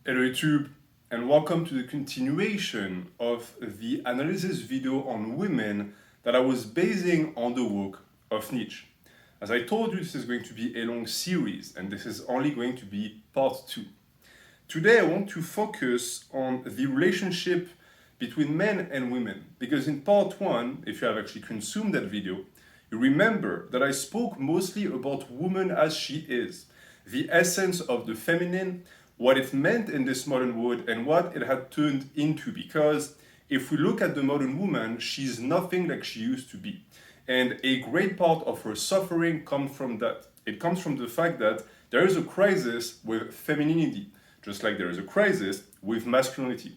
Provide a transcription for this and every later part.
Hello YouTube, and welcome to the continuation of the analysis video on women that I was basing on the work of Nietzsche. As I told you, this is going to be a long series, and this is only going to be part 2. Today I want to focus on the relationship between men and women, because in part 1, if you have actually consumed that video, you remember that I spoke mostly about woman as she is, the essence of the feminine, what it meant in this modern world and what it had turned into, because if we look at the modern woman, she's nothing like she used to be. And a great part of her suffering comes from that. It comes from the fact that there is a crisis with femininity, just like there is a crisis with masculinity.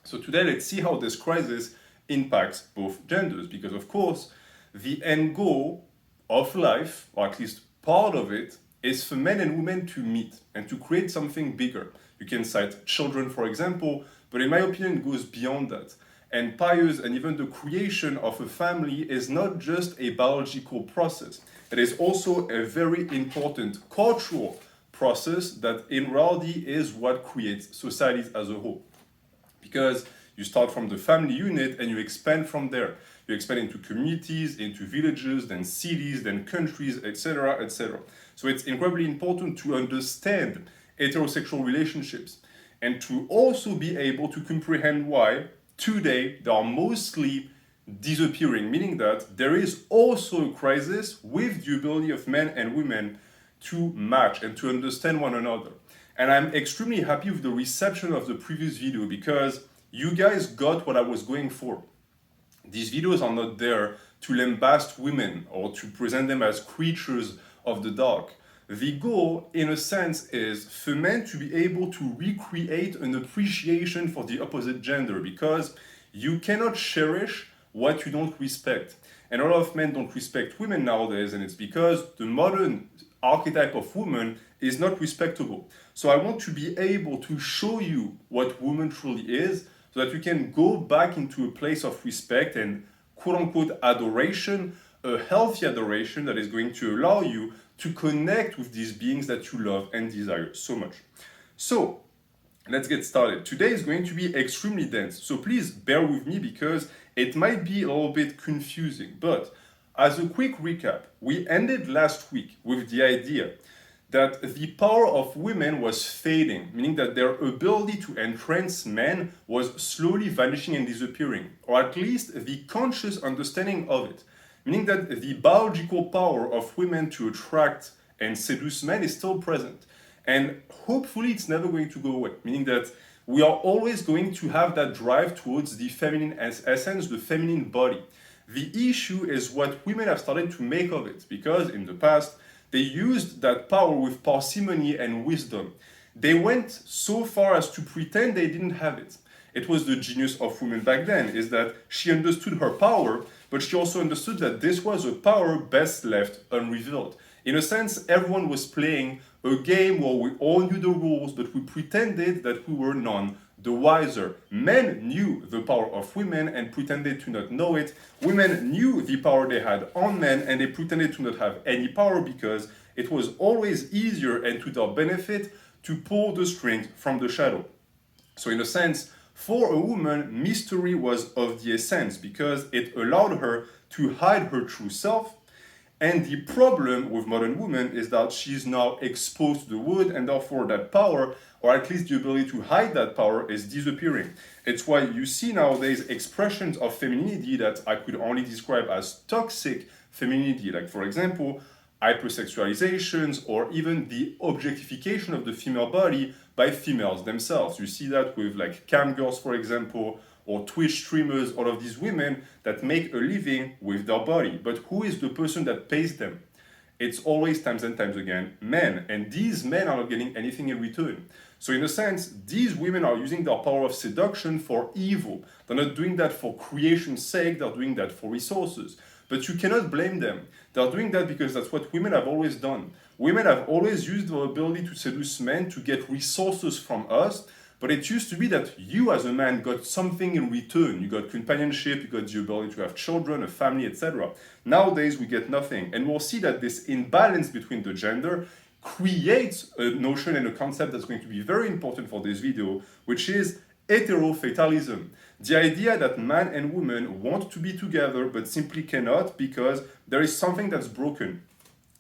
So today let's see how this crisis impacts both genders, because of course the end goal of life, or at least part of it, is for men and women to meet and to create something bigger. You can cite children, for example, but in my opinion, it goes beyond that. Empires and even the creation of a family is not just a biological process. It is also a very important cultural process that in reality is what creates societies as a whole. Because you start from the family unit and you expand from there. You expand into communities, into villages, then cities, then countries, etc., etc. So it's incredibly important to understand heterosexual relationships and to also be able to comprehend why today they are mostly disappearing, meaning that there is also a crisis with the ability of men and women to match and to understand one another. And I'm extremely happy with the reception of the previous video because you guys got what I was going for. These videos are not there to lambast women or to present them as creatures of the dark. The goal, in a sense, is for men to be able to recreate an appreciation for the opposite gender, because you cannot cherish what you don't respect. And a lot of men don't respect women nowadays, and it's because the modern archetype of woman is not respectable. So I want to be able to show you what woman truly is, so that you can go back into a place of respect and quote-unquote adoration, a healthy adoration that is going to allow you to connect with these beings that you love and desire so much. So, let's get started. Today is going to be extremely dense, so please bear with me because it might be a little bit confusing. But as a quick recap, we ended last week with the idea that the power of women was fading, meaning that their ability to entrance men was slowly vanishing and disappearing, or at least the conscious understanding of it, meaning that the biological power of women to attract and seduce men is still present. And hopefully it's never going to go away, meaning that we are always going to have that drive towards the feminine essence, the feminine body. The issue is what women have started to make of it, because in the past, they used that power with parsimony and wisdom. They went so far as to pretend they didn't have it. It was the genius of women back then, is that she understood her power, but she also understood that this was a power best left unrevealed. In a sense, everyone was playing a game where we all knew the rules, but we pretended that we were none the wiser. Men knew the power of women and pretended to not know it. Women knew the power they had on men and they pretended to not have any power because it was always easier and to their benefit to pull the string from the shadow. So in a sense, for a woman, mystery was of the essence because it allowed her to hide her true self. And the problem with modern women is that she's now exposed to the world and therefore that power, or at least the ability to hide that power, is disappearing. It's why you see nowadays expressions of femininity that I could only describe as toxic femininity, like for example, hypersexualizations or even the objectification of the female body by females themselves. You see that with like cam girls, for example, or Twitch streamers, all of these women that make a living with their body. But who is the person that pays them? It's always times and times again men, and these men are not getting anything in return. So in a sense, these women are using their power of seduction for evil. They're not doing that for creation's sake, they're doing that for resources. But you cannot blame them. They're doing that because that's what women have always done. Women have always used their ability to seduce men to get resources from us. But it used to be that you as a man got something in return. You got companionship, you got the ability to have children, a family, etc. Nowadays we get nothing. And we'll see that this imbalance between the gender creates a notion and a concept that's going to be very important for this video, which is heterofatalism. The idea that man and woman want to be together but simply cannot because there is something that's broken,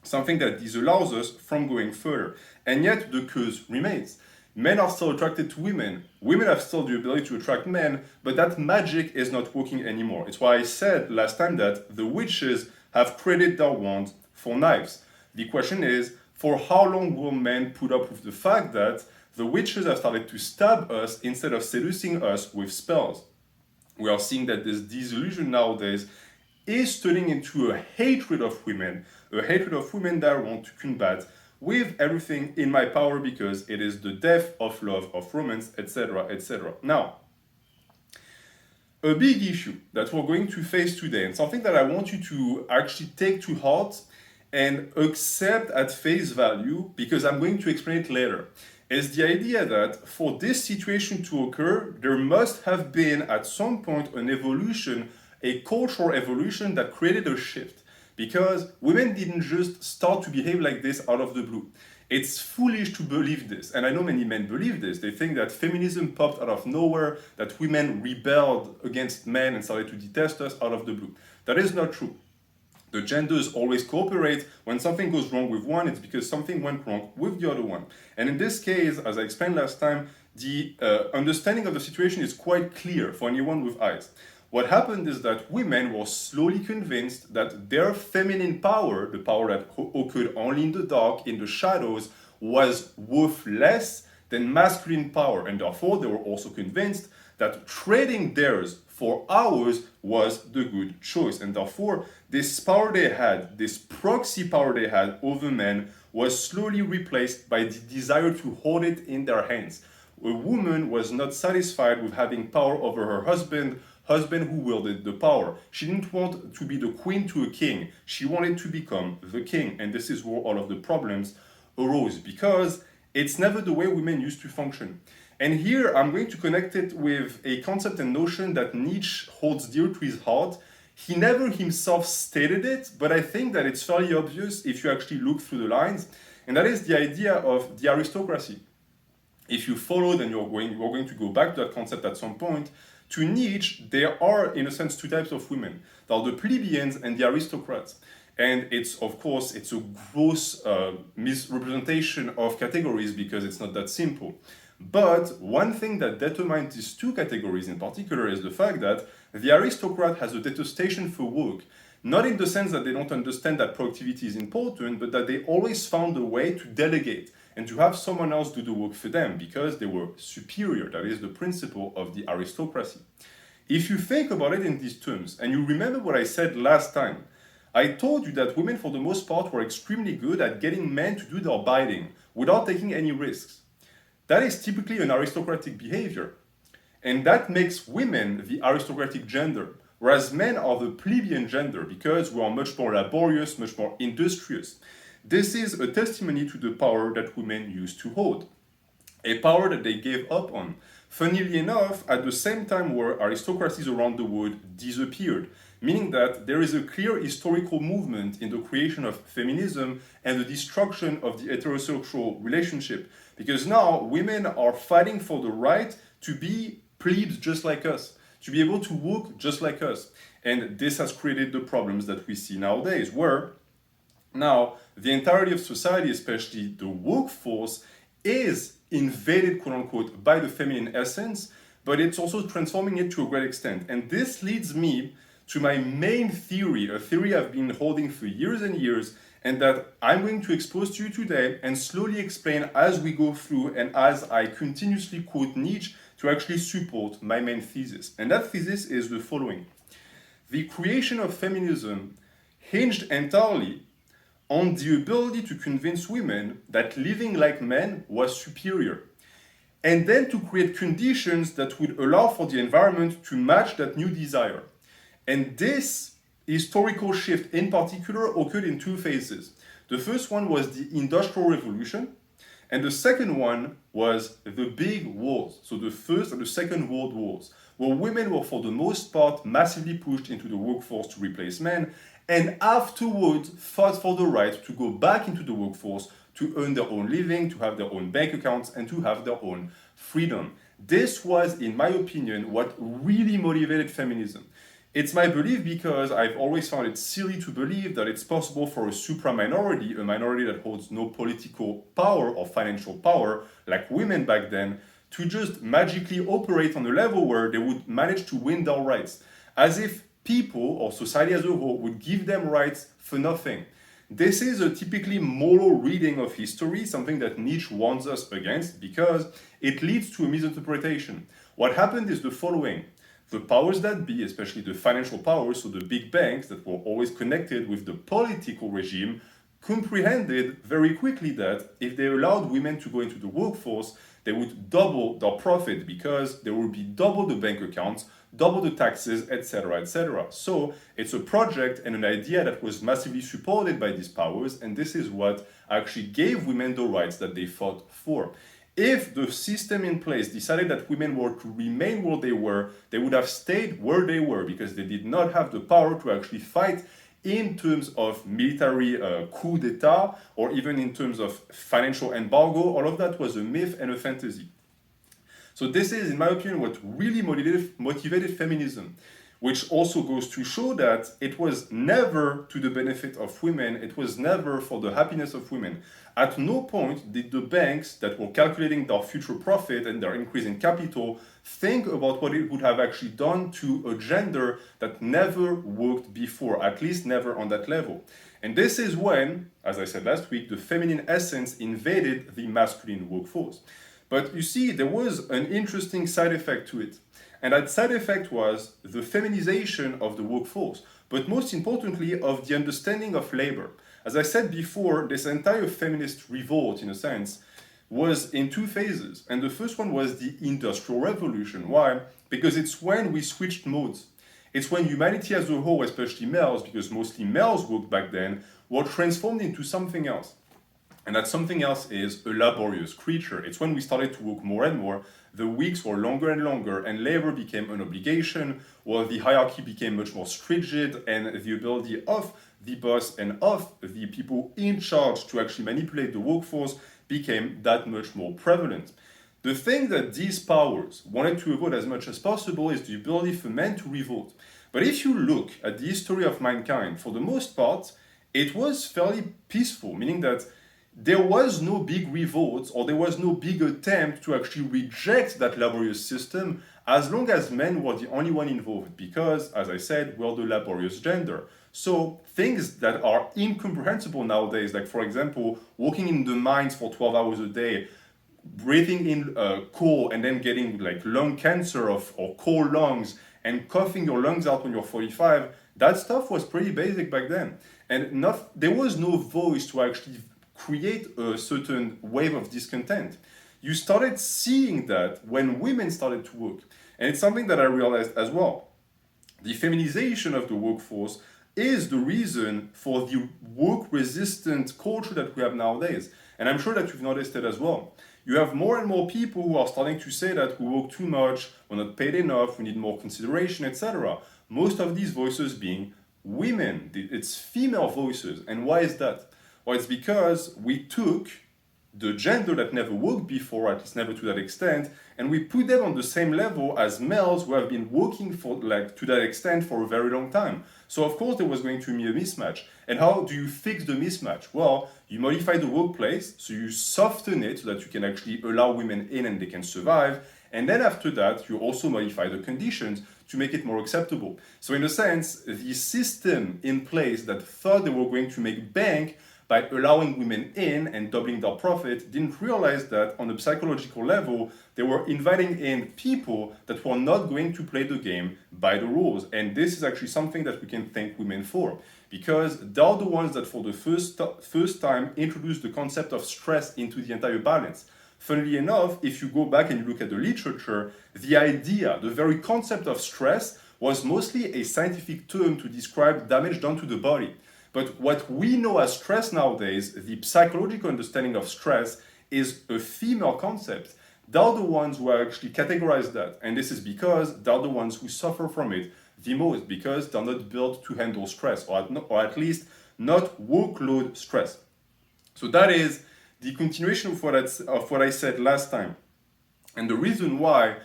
something that disallows us from going further. And yet the cause remains. Men are still attracted to women. Women have still the ability to attract men, but that magic is not working anymore. It's why I said last time that the witches have traded their wands for knives. The question is, for how long will men put up with the fact that the witches have started to stab us instead of seducing us with spells? We are seeing that this disillusion nowadays is turning into a hatred of women that I want to combat with everything in my power because it is the death of love, of romance, etc., etc. Now, a big issue that we're going to face today, and something that I want you to actually take to heart and accept at face value, because I'm going to explain it later, is the idea that for this situation to occur, there must have been at some point an evolution, a cultural evolution that created a shift. Because women didn't just start to behave like this out of the blue. It's foolish to believe this, and I know many men believe this. They think that feminism popped out of nowhere, that women rebelled against men and started to detest us out of the blue. That is not true. The genders always cooperate. When something goes wrong with one, it's because something went wrong with the other one. And in this case, as I explained last time, the understanding of the situation is quite clear for anyone with eyes. What happened is that women were slowly convinced that their feminine power, the power that occurred only in the dark, in the shadows, was worth less than masculine power. And therefore, they were also convinced that trading theirs for ours was the good choice. And therefore, this power they had, this proxy power they had over men, was slowly replaced by the desire to hold it in their hands. A woman was not satisfied with having power over her husband who wielded the power. She didn't want to be the queen to a king. She wanted to become the king. And this is where all of the problems arose, because it's never the way women used to function. And here I'm going to connect it with a concept and notion that Nietzsche holds dear to his heart. He never himself stated it, but I think that it's fairly obvious if you actually look through the lines. And that is the idea of the aristocracy. If you followed, and we're going to go back to that concept at some point, to Nietzsche, there are, in a sense, two types of women. There are the plebeians and the aristocrats. And it's, of course, it's a gross misrepresentation of categories because it's not that simple. But one thing that determines these two categories in particular is the fact that the aristocrat has a detestation for work. Not in the sense that they don't understand that productivity is important, but that they always found a way to delegate and to have someone else do the work for them because they were superior. That is the principle of the aristocracy. If you think about it in these terms, and you remember what I said last time, I told you that women for the most part were extremely good at getting men to do their bidding without taking any risks. That is typically an aristocratic behavior. And that makes women the aristocratic gender, whereas men are the plebeian gender because we are much more laborious, much more industrious. This is a testimony to the power that women used to hold, a power that they gave up on. Funnily enough, at the same time where aristocracies around the world disappeared, meaning that there is a clear historical movement in the creation of feminism and the destruction of the heterosexual relationship, because now women are fighting for the right to be plebes just like us, to be able to work just like us. And this has created the problems that we see nowadays, where now the entirety of society, especially the workforce, is invaded, quote unquote, by the feminine essence, but it's also transforming it to a great extent. And this leads me to my main theory, a theory I've been holding for years and years, and that I'm going to expose to you today and slowly explain as we go through and as I continuously quote Nietzsche to actually support my main thesis. And that thesis is the following. The creation of feminism hinged entirely on the ability to convince women that living like men was superior, and then to create conditions that would allow for the environment to match that new desire. And this historical shift in particular occurred in two phases. The first one was the Industrial Revolution, and the second one was the big wars, so the First and the Second World Wars, where women were for the most part massively pushed into the workforce to replace men, and afterwards fought for the right to go back into the workforce to earn their own living, to have their own bank accounts, and to have their own freedom. This was, in my opinion, what really motivated feminism. It's my belief because I've always found it silly to believe that it's possible for a supra-minority, a minority that holds no political power or financial power, like women back then, to just magically operate on a level where they would manage to win their rights, as if people or society as a whole would give them rights for nothing. This is a typically moral reading of history, something that Nietzsche warns us against because it leads to a misinterpretation. What happened is the following. The powers that be, especially the financial powers, so the big banks that were always connected with the political regime, comprehended very quickly that if they allowed women to go into the workforce, they would double their profit because there would be double the bank accounts, double the taxes, etc., etc. So it's a project and an idea that was massively supported by these powers, and this is what actually gave women the rights that they fought for. If the system in place decided that women were to remain where they were, they would have stayed where they were because they did not have the power to actually fight in terms of military coup d'etat or even in terms of financial embargo. All of that was a myth and a fantasy. So this is, in my opinion, what really motivated feminism, which also goes to show that it was never to the benefit of women, it was never for the happiness of women. At no point did the banks that were calculating their future profit and their increase in capital think about what it would have actually done to a gender that never worked before, at least never on that level. And this is when, as I said last week, the feminine essence invaded the masculine workforce. But you see, there was an interesting side effect to it. And that side effect was the feminization of the workforce, but most importantly, of the understanding of labor. As I said before, this entire feminist revolt, in a sense, was in two phases. And the first one was the Industrial Revolution. Why? Because it's when we switched modes. It's when humanity as a whole, especially males, because mostly males worked back then, were transformed into something else. And that something else is a laborious creature. It's when we started to work more and more, the weeks were longer and longer, and labor became an obligation, while the hierarchy became much more stringent, and the ability of the boss and of the people in charge to actually manipulate the workforce became that much more prevalent. The thing that these powers wanted to avoid as much as possible is the ability for men to revolt. But if you look at the history of mankind, for the most part, it was fairly peaceful, meaning that there was no big revolt or there was no big attempt to actually reject that laborious system as long as men were the only one involved because, as I said, we're the laborious gender. So things that are incomprehensible nowadays, like for example, working in the mines for 12 hours a day, breathing in coal and then getting like lung cancer or coal lungs and coughing your lungs out when you're 45, that stuff was pretty basic back then. And there was no voice to actually create a certain wave of discontent. You started seeing that when women started to work. And it's something that I realized as well. The feminization of the workforce is the reason for the work-resistant culture that we have nowadays. And I'm sure that you've noticed it as well. You have more and more people who are starting to say that we work too much, we're not paid enough, we need more consideration, etc. Most of these voices being women. It's female voices. And why is that? Well, it's because we took the gender that never worked before, at least never to that extent, and we put them on the same level as males who have been working for to that extent for a very long time. So of course there was going to be a mismatch. And how do you fix the mismatch? Well, you modify the workplace, so you soften it so that you can actually allow women in and they can survive. And then after that, you also modify the conditions to make it more acceptable. So in a sense, the system in place that thought they were going to make bank by allowing women in and doubling their profit, didn't realize that on a psychological level, they were inviting in people that were not going to play the game by the rules. And this is actually something that we can thank women for, because they're the ones that for the first time introduced the concept of stress into the entire balance. Funnily enough, if you go back and you look at the literature, the idea, the very concept of stress was mostly a scientific term to describe damage done to the body. But what we know as stress nowadays, the psychological understanding of stress, is a female concept. They're the ones who actually categorize that. And this is because they're the ones who suffer from it the most, because they're not built to handle stress, or at least not workload stress. So that is the continuation of what I said last time. And the reason why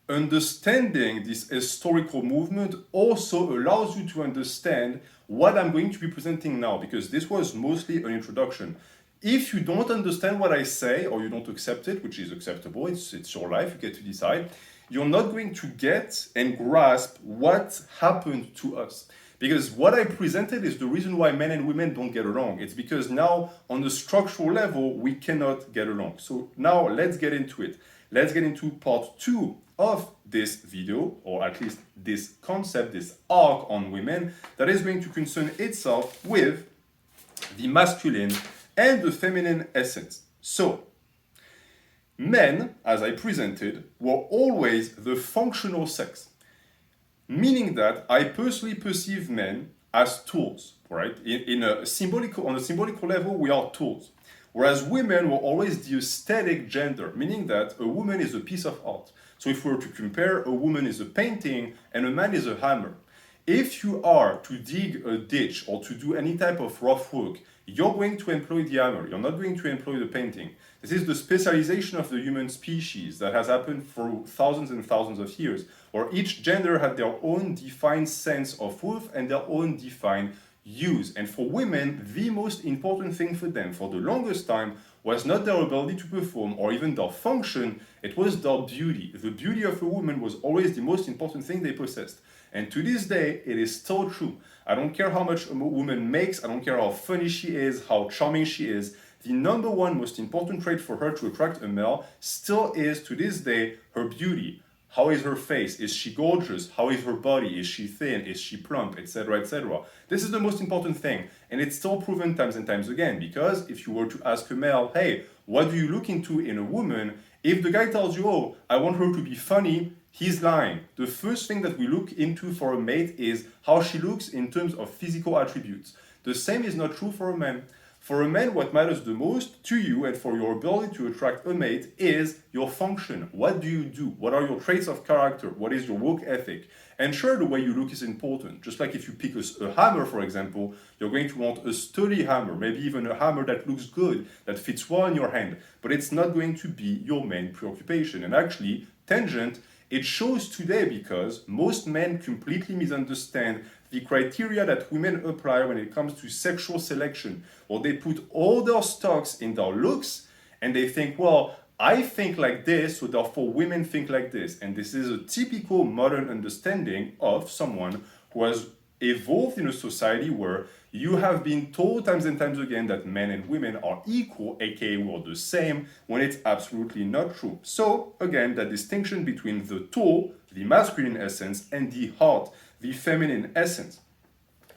understanding this historical movement also allows you to understand what I'm going to be presenting now, because this was mostly an introduction. If you don't understand what I say, or you don't accept it, which is acceptable, it's your life, you get to decide, you're not going to get and grasp what happened to us. Because what I presented is the reason why men and women don't get along. It's because now, on the structural level, we cannot get along. So now, let's get into it. Let's get into part 2 of this video, or at least this concept, this arc on women, that is going to concern itself with the masculine and the feminine essence. So, men, as I presented, were always the functional sex, meaning that I personally perceive men as tools, right? On a symbolical level, we are tools. Whereas women were always the aesthetic gender, meaning that a woman is a piece of art. So if we were to compare, a woman is a painting and a man is a hammer. If you are to dig a ditch or to do any type of rough work, you're going to employ the hammer, you're not going to employ the painting. This is the specialization of the human species that has happened for thousands and thousands of years, where each gender had their own defined sense of worth and their own defined use. And for women, the most important thing for them for the longest time was not their ability to perform or even their function, it was their beauty. The beauty of a woman was always the most important thing they possessed. And to this day, it is still true. I don't care how much a woman makes, I don't care how funny she is, how charming she is, the number one most important trait for her to attract a male still is, to this day, her beauty. How is her face? Is she gorgeous? How is her body? Is she thin? Is she plump? Etc., etc. This is the most important thing. And it's still proven times and times again, because if you were to ask a male, hey, what do you look into in a woman? If the guy tells you, oh, I want her to be funny, he's lying. The first thing that we look into for a mate is how she looks in terms of physical attributes. The same is not true for a man. For a man, what matters the most to you and for your ability to attract a mate is your function. What do you do? What are your traits of character? What is your work ethic? And sure, the way you look is important. Just like if you pick a hammer, for example, you're going to want a sturdy hammer, maybe even a hammer that looks good, that fits well in your hand, but it's not going to be your main preoccupation. And actually, tangent, it shows today because most men completely misunderstand the criteria that women apply when it comes to sexual selection, or they put all their stocks in their looks and they think, well, I think like this, so therefore women think like this. And this is a typical modern understanding of someone who has evolved in a society where you have been told times and times again that men and women are equal, aka we're the same, when it's absolutely not true. So, again, that distinction between the tool, the masculine essence, and the heart, the feminine essence.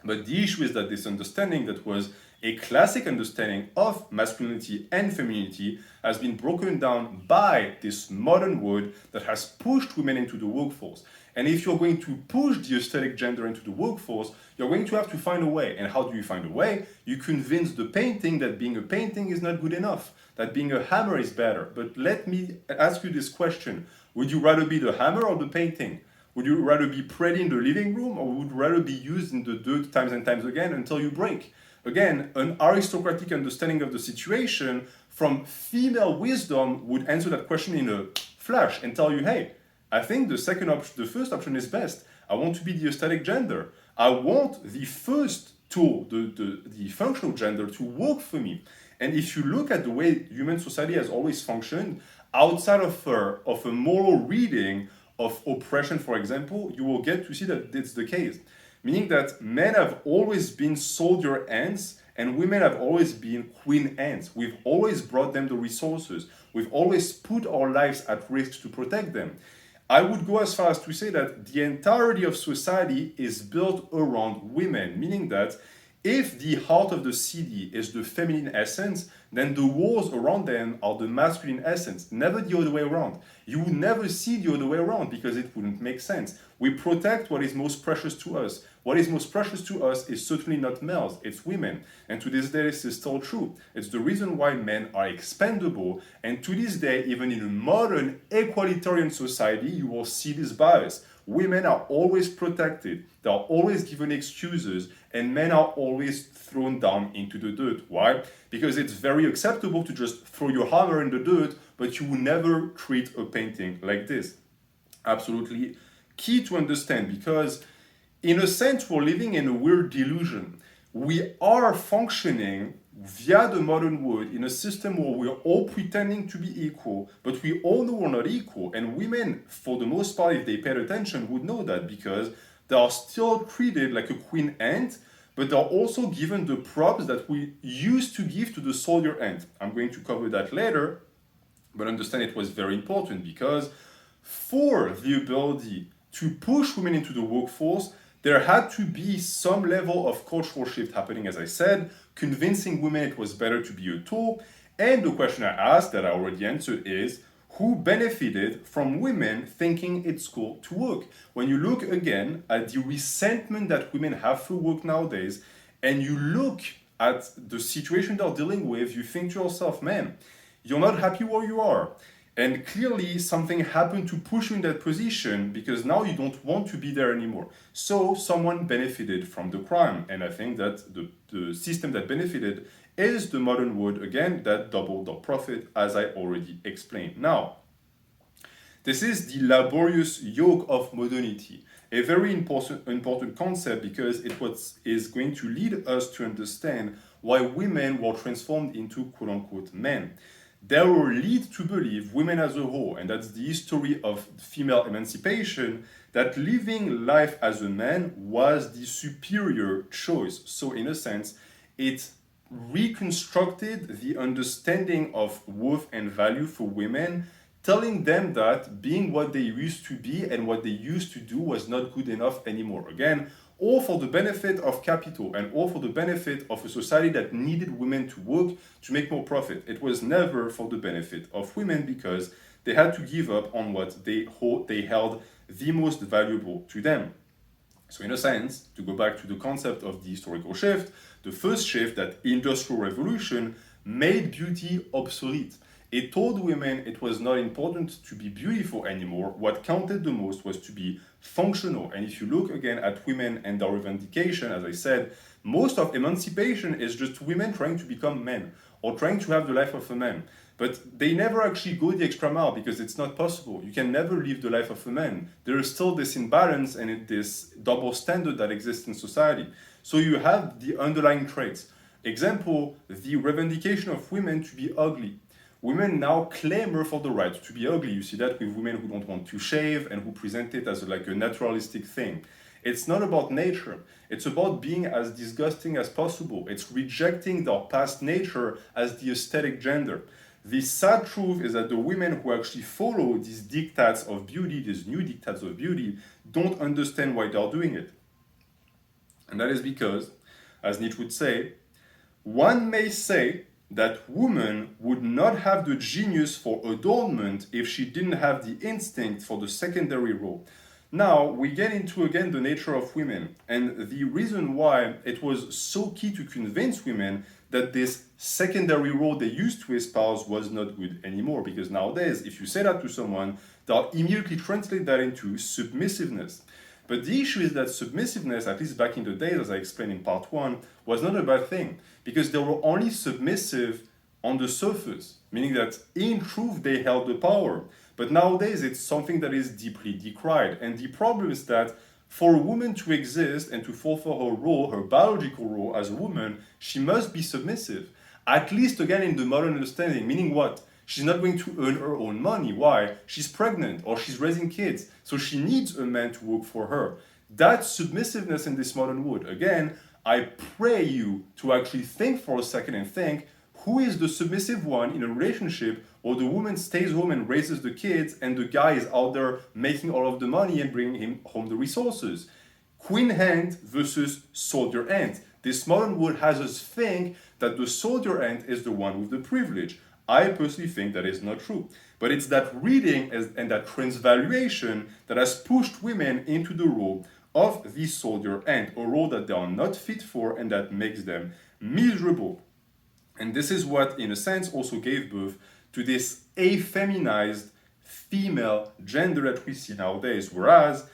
But the issue is that this understanding that was a classic understanding of masculinity and femininity has been broken down by this modern world that has pushed women into the workforce. And if you're going to push the aesthetic gender into the workforce, you're going to have to find a way. And how do you find a way? You convince the painting that being a painting is not good enough, that being a hammer is better. But let me ask you this question. Would you rather be the hammer or the painting? Would you rather be pretty in the living room, or would you rather be used in the dirt times and times again until you break? Again, an aristocratic understanding of the situation from female wisdom would answer that question in a flash and tell you, hey, I think the first option is best. I want to be the aesthetic gender. I want the first tool, the functional gender to work for me. And if you look at the way human society has always functioned, outside of a moral reading of oppression, for example, you will get to see that it's the case. Meaning that men have always been soldier ants and women have always been queen ants. We've always brought them the resources. We've always put our lives at risk to protect them. I would go as far as to say that the entirety of society is built around women, meaning that if the heart of the city is the feminine essence, then the walls around them are the masculine essence, never the other way around. You would never see the other way around because it wouldn't make sense. We protect what is most precious to us. What is most precious to us is certainly not males, it's women. And to this day, this is still true. It's the reason why men are expendable. And to this day, even in a modern egalitarian society, you will see this bias. Women are always protected, they are always given excuses, and men are always thrown down into the dirt. Why? because it's very acceptable to just throw your hammer in the dirt, but you will never treat a painting like this. Absolutely key to understand, because in a sense, we're living in a weird delusion. We are functioning via the modern world in a system where we're all pretending to be equal, but we all know we're not equal. And women, for the most part, if they paid attention, would know that, because they are still treated like a queen ant, but they're also given the props that we used to give to the soldier ant. I'm going to cover that later, but understand it was very important, because for the ability to push women into the workforce, there had to be some level of cultural shift happening, as I said, convincing women it was better to be a tool. And the question I asked that I already answered is, who benefited from women thinking it's cool to work? When you look again at the resentment that women have for work nowadays, and you look at the situation they're dealing with, you think to yourself, man, you're not happy where you are. And clearly something happened to push you in that position, because now you don't want to be there anymore. So someone benefited from the crime. And I think that the system that benefited is the modern world, again, that doubled the profit, as I already explained. Now, this is the laborious yoke of modernity, a very important concept, because it is going to lead us to understand why women were transformed into quote-unquote men. They were led to believe, women as a whole, and that's the history of female emancipation, that living life as a man was the superior choice. So in a sense, it reconstructed the understanding of worth and value for women, telling them that being what they used to be and what they used to do was not good enough anymore. Again, all for the benefit of capital, and all for the benefit of a society that needed women to work to make more profit. It was never for the benefit of women, because they had to give up on what they held the most valuable to them. So in a sense, to go back to the concept of the historical shift, the first shift, that Industrial Revolution, made beauty obsolete. It told women it was not important to be beautiful anymore. What counted the most was to be functional. And if you look again at women and their revendication, as I said, most of emancipation is just women trying to become men, or trying to have the life of a man. But they never actually go the extra mile, because it's not possible. You can never live the life of a man. There is still this imbalance and this double standard that exists in society. So you have the underlying traits. Example, the revendication of women to be ugly. Women now clamor for the right to be ugly. You see that with women who don't want to shave and who present it as like a naturalistic thing. It's not about nature. It's about being as disgusting as possible. It's rejecting their past nature as the aesthetic gender. The sad truth is that the women who actually follow these diktats of beauty, these new diktats of beauty, don't understand why they're doing it. And that is because, as Nietzsche would say, one may say that woman would not have the genius for adornment if she didn't have the instinct for the secondary role. Now, we get into again the nature of women, and the reason why it was so key to convince women that this secondary role they used to espouse was not good anymore. Because nowadays, if you say that to someone, they'll immediately translate that into submissiveness. But the issue is that submissiveness, at least back in the days, as I explained in part 1, was not a bad thing, because they were only submissive on the surface, meaning that in truth they held the power. But nowadays it's something that is deeply decried. And the problem is that for a woman to exist and to fulfill her role, her biological role as a woman, she must be submissive. At least again in the modern understanding, meaning what? She's not going to earn her own money. Why? She's pregnant or she's raising kids. So she needs a man to work for her. That's submissiveness in this modern world. Again, I pray you to actually think for a second and think, who is the submissive one in a relationship where the woman stays home and raises the kids and the guy is out there making all of the money and bringing him home the resources? Queen ant versus soldier ant. This modern world has us think that the soldier ant is the one with the privilege. I personally think that is not true. But it's that reading and that transvaluation that has pushed women into the role of the soldier ant, a role that they are not fit for and that makes them miserable. And this is what, in a sense, also gave birth to this effeminized female gender that we see nowadays. Whereas,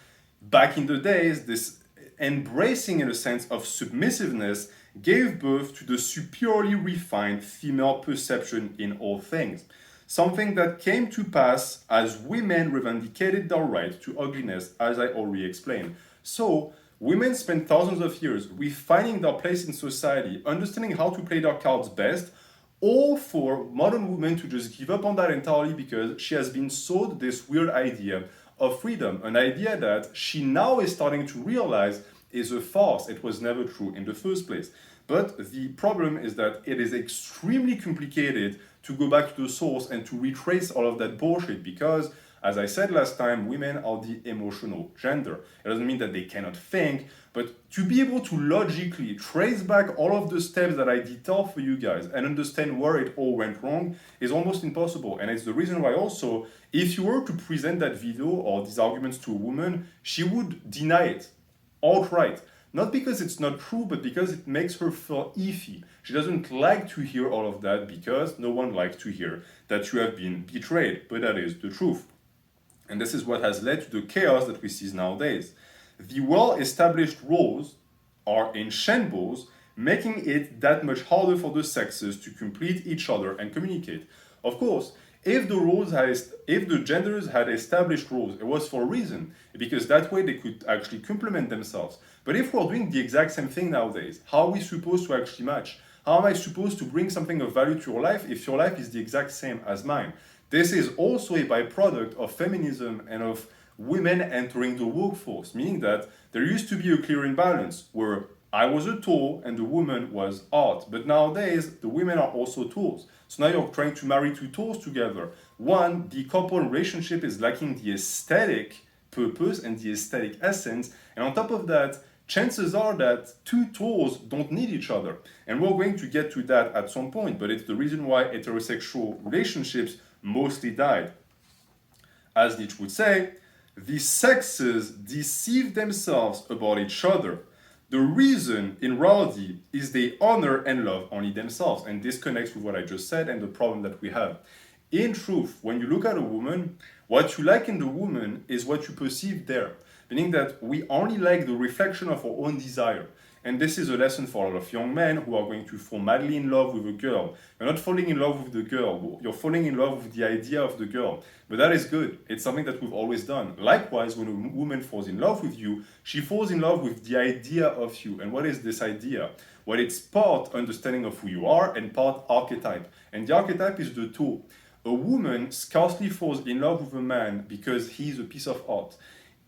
back in the days, this embracing, in a sense, of submissiveness gave birth to the superiorly refined female perception in all things, something that came to pass as women revendicated their right to ugliness, as I already explained. So, women spent thousands of years refining their place in society, understanding how to play their cards best, all for modern women to just give up on that entirely because she has been sold this weird idea of freedom, an idea that she now is starting to realize is a farce. It was never true in the first place. But the problem is that it is extremely complicated to go back to the source and to retrace all of that bullshit because, as I said last time, women are the emotional gender. It doesn't mean that they cannot think, but to be able to logically trace back all of the steps that I detail for you guys and understand where it all went wrong is almost impossible. And it's the reason why also, if you were to present that video or these arguments to a woman, she would deny it outright. Not because it's not true, but because it makes her feel iffy. She doesn't like to hear all of that because no one likes to hear that you have been betrayed. But that is the truth. And this is what has led to the chaos that we see nowadays. The well-established roles are in shambles, making it that much harder for the sexes to complete each other and communicate. Of course, if the genders had established roles, it was for a reason, because that way they could actually complement themselves. But if we're doing the exact same thing nowadays, how are we supposed to actually match? How am I supposed to bring something of value to your life if your life is the exact same as mine? This is also a byproduct of feminism and of women entering the workforce, meaning that there used to be a clear imbalance where I was a tool and the woman was art. But nowadays, the women are also tools. So now you're trying to marry two tools together. One, the couple relationship is lacking the aesthetic purpose and the aesthetic essence. And on top of that, chances are that two tools don't need each other. And we're going to get to that at some point, but it's the reason why heterosexual relationships mostly died. As Nietzsche would say, the sexes deceive themselves about each other. The reason, in reality, is they honor and love only themselves. And this connects with what I just said and the problem that we have. In truth, when you look at a woman, what you like in the woman is what you perceive there. Meaning that we only like the reflection of our own desire. And this is a lesson for a lot of young men who are going to fall madly in love with a girl. You're not falling in love with the girl, you're falling in love with the idea of the girl. But that is good. It's something that we've always done. Likewise, when a woman falls in love with you, she falls in love with the idea of you. And what is this idea? Well, it's part understanding of who you are and part archetype. And the archetype is the tool. A woman scarcely falls in love with a man because he's a piece of art.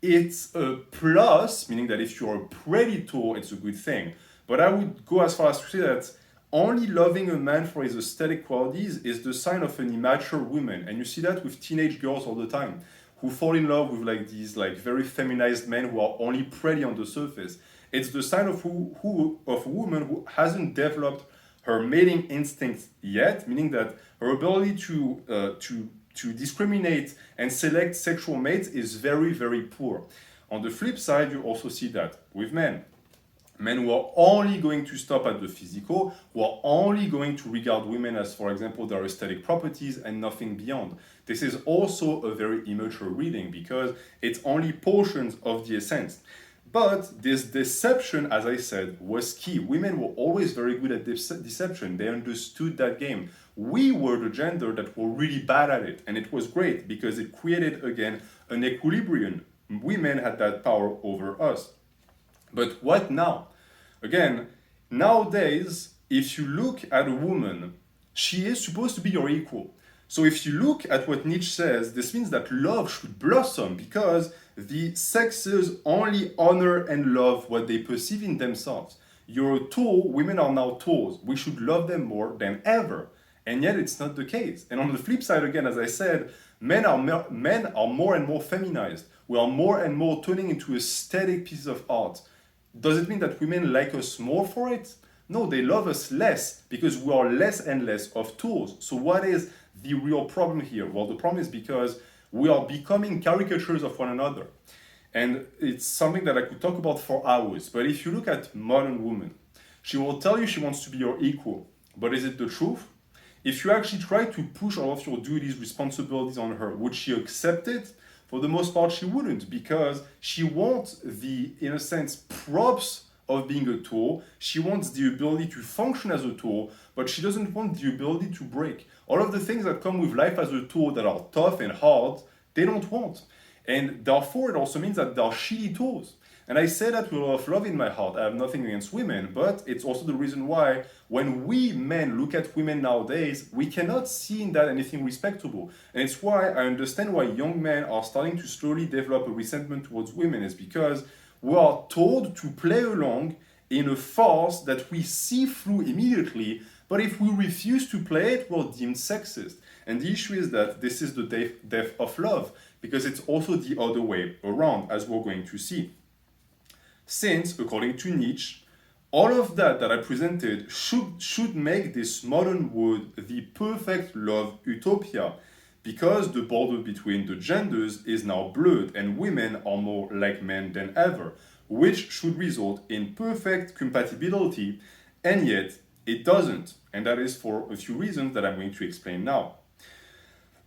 It's a plus, meaning that if you're a pretty tool, it's a good thing. But I would go as far as to say that only loving a man for his aesthetic qualities is the sign of an immature woman. And you see that with teenage girls all the time, who fall in love with these very feminized men who are only pretty on the surface. It's the sign of a woman who hasn't developed her mating instinct yet, meaning that her ability to discriminate and select sexual mates is very, very poor. On the flip side, you also see that with men. Men who are only going to stop at the physical, who are only going to regard women as, for example, their aesthetic properties and nothing beyond. This is also a very immature reading because it's only portions of the essence. But this deception, as I said, was key. Women were always very good at deception. They understood that game. We were the gender that were really bad at it. And it was great because it created, again, an equilibrium. Women had that power over us. But what now? Again, nowadays, if you look at a woman, she is supposed to be your equal. So if you look at what Nietzsche says, this means that love should blossom because the sexes only honor and love what they perceive in themselves. You're a tool, women are now tools. We should love them more than ever. And yet it's not the case. And on the flip side, again, as I said, men are more and more feminized. We are more and more turning into aesthetic pieces of art. Does it mean that women like us more for it? No, they love us less because we are less and less of tools. So what is the real problem here? Well, the problem is because we are becoming caricatures of one another. And it's something that I could talk about for hours. But if you look at modern women, she will tell you she wants to be your equal. But is it the truth? If you actually try to push all of your duties, responsibilities on her, would she accept it? For the most part, she wouldn't, because she wants the, in a sense, props of being a tool. She wants the ability to function as a tool, but she doesn't want the ability to break. All of the things that come with life as a tool that are tough and hard, they don't want. And therefore, it also means that they're shitty tools. And I say that with a lot of love in my heart. I have nothing against women, but it's also the reason why when we men look at women nowadays, we cannot see in that anything respectable. And it's why I understand why young men are starting to slowly develop a resentment towards women, is because we are told to play along in a farce that we see through immediately, but if we refuse to play it, we're deemed sexist. And the issue is that this is the death of love, because it's also the other way around, as we're going to see. Since, according to Nietzsche, all of that I presented should make this modern world the perfect love utopia, because the border between the genders is now blurred and women are more like men than ever, which should result in perfect compatibility, and yet it doesn't. And that is for a few reasons that I'm going to explain now.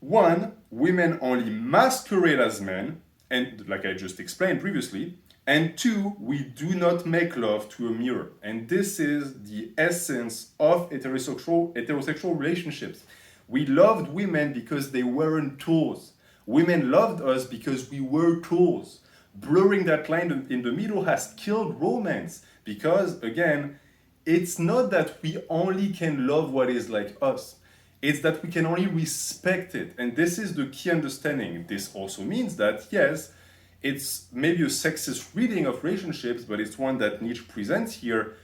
One, women only masquerade as men, and like I just explained previously. And two, we do not make love to a mirror. And this is the essence of heterosexual relationships. We loved women because they weren't tools. Women loved us because we were tools. Blurring that line in the middle has killed romance, because, again, it's not that we only can love what is like us. It's that we can only respect it. And this is the key understanding. This also means that, yes, it's maybe a sexist reading of relationships, but it's one that Nietzsche presents here.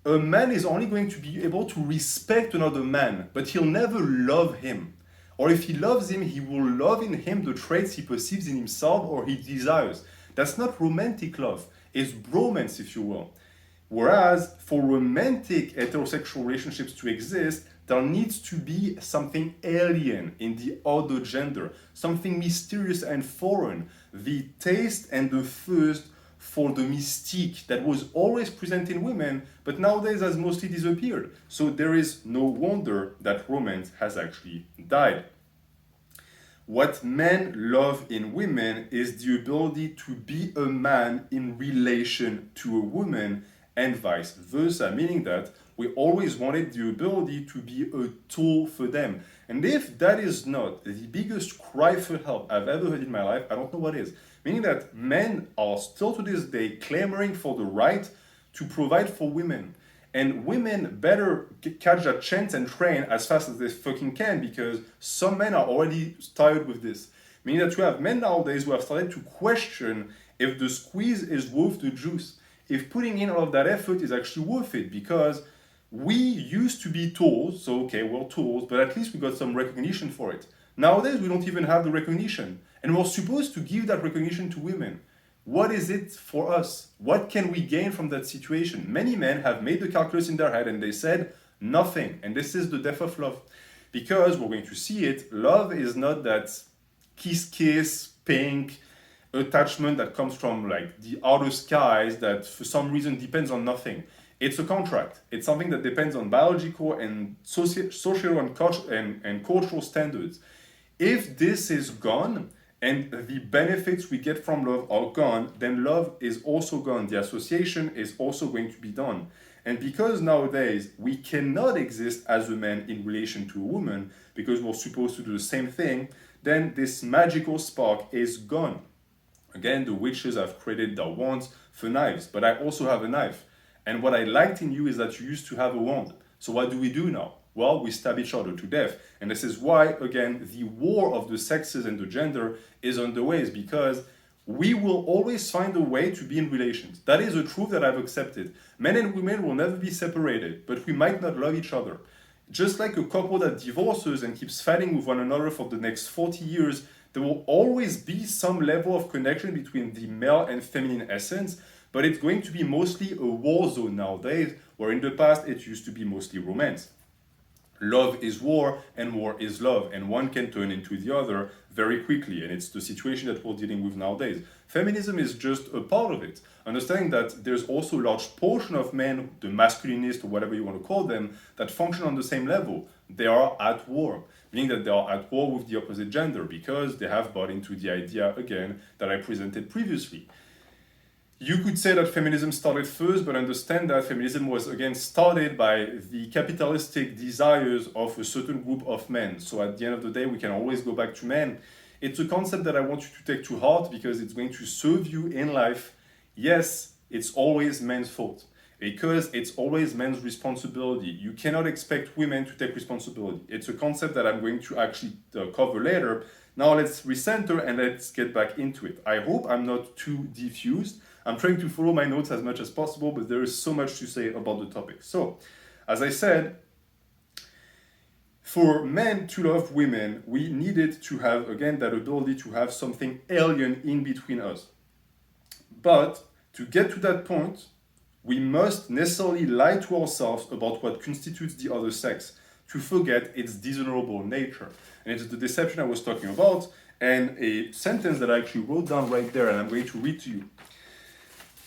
A man is only going to be able to respect another man, but he'll never love him. Or if he loves him, he will love in him the traits he perceives in himself or he desires. That's not romantic love. It's bromance, if you will. Whereas for romantic heterosexual relationships to exist, there needs to be something alien in the other gender, something mysterious and foreign, the taste and the thirst for the mystique that was always present in women, but nowadays has mostly disappeared. So there is no wonder that romance has actually died. What men love in women is the ability to be a man in relation to a woman, and vice versa, meaning that we always wanted the ability to be a tool for them. And if that is not the biggest cry for help I've ever heard in my life, I don't know what is. Meaning that men are still to this day clamoring for the right to provide for women. And women better catch that chance and train as fast as they fucking can, because some men are already tired with this. Meaning that you have men nowadays who have started to question if the squeeze is worth the juice. If putting in all of that effort is actually worth it, because we used to be tools, so okay, we're tools, but at least we got some recognition for it. Nowadays, we don't even have the recognition, and we're supposed to give that recognition to women. What is it for us? What can we gain from that situation? Many men have made the calculus in their head and they said nothing, and this is the death of love. Because we're going to see it, love is not that kiss, pink, attachment that comes from like the outer skies that for some reason depends on nothing. It's a contract. It's something that depends on biological and social and cultural standards. If this is gone and the benefits we get from love are gone, then love is also gone. The association is also going to be done. And because nowadays we cannot exist as a man in relation to a woman because we're supposed to do the same thing, then this magical spark is gone. Again, the witches have created their wands for knives, but I also have a knife. And what I liked in you is that you used to have a wand. So what do we do now? Well, we stab each other to death. And this is why, again, the war of the sexes and the gender is underway, is because we will always find a way to be in relations. That is a truth that I've accepted. Men and women will never be separated, but we might not love each other. Just like a couple that divorces and keeps fighting with one another for the next 40 years, there will always be some level of connection between the male and feminine essence, but it's going to be mostly a war zone nowadays, where in the past it used to be mostly romance. Love is war and war is love, and one can turn into the other very quickly, and it's the situation that we're dealing with nowadays. Feminism is just a part of it, understanding that there's also a large portion of men, the masculinist or whatever you want to call them, that function on the same level. They are at war, meaning that they are at war with the opposite gender because they have bought into the idea, again, that I presented previously. You could say that feminism started first, but understand that feminism was again started by the capitalistic desires of a certain group of men. So at the end of the day, we can always go back to men. It's a concept that I want you to take to heart because it's going to serve you in life. Yes, it's always men's fault because it's always men's responsibility. You cannot expect women to take responsibility. It's a concept that I'm going to actually cover later. Now let's recenter and let's get back into it. I hope I'm not too diffused. I'm trying to follow my notes as much as possible, but there is so much to say about the topic. So, as I said, for men to love women, we needed to have, again, that ability to have something alien in between us. But to get to that point, we must necessarily lie to ourselves about what constitutes the other sex, to forget its dishonorable nature. And it's the deception I was talking about, and a sentence that I actually wrote down right there, and I'm going to read to you.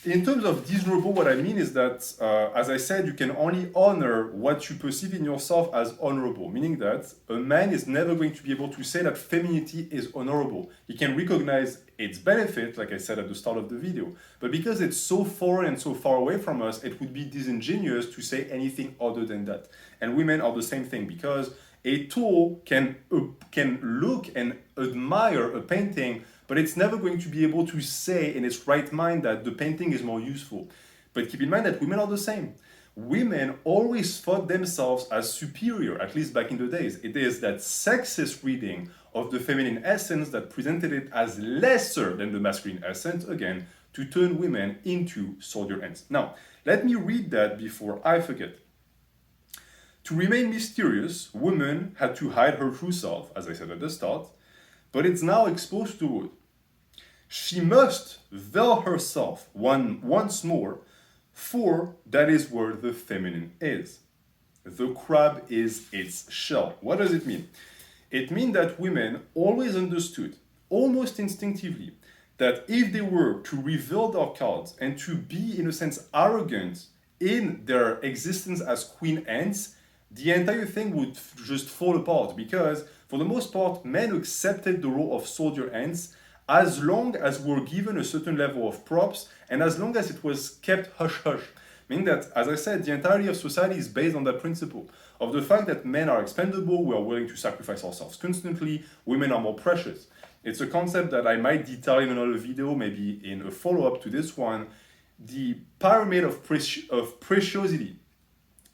In terms of dishonorable, what I mean is that, as I said, you can only honor what you perceive in yourself as honorable, meaning that a man is never going to be able to say that femininity is honorable. He can recognize its benefit, like I said at the start of the video, but because it's so foreign and so far away from us, it would be disingenuous to say anything other than that. And women are the same thing, because a tool can look and admire a painting, but it's never going to be able to say in its right mind that the painting is more useful. But keep in mind that women are the same. Women always thought themselves as superior, at least back in the days. It is that sexist reading of the feminine essence that presented it as lesser than the masculine essence, again, to turn women into soldier ants. Now, let me read that before I forget. To remain mysterious, woman had to hide her true self, as I said at the start, but it's now exposed to the world. She must veil herself once more, for that is where the feminine is. The crab is its shell. What does it mean? It means that women always understood, almost instinctively, that if they were to reveal their cards and to be, in a sense, arrogant in their existence as queen ants, the entire thing would just fall apart, because for the most part, men accepted the role of soldier ants as long as we were given a certain level of props and as long as it was kept hush-hush. Meaning that, as I said, the entirety of society is based on that principle of the fact that men are expendable, we are willing to sacrifice ourselves constantly, women are more precious. It's a concept that I might detail in another video, maybe in a follow-up to this one, the pyramid of preciosity.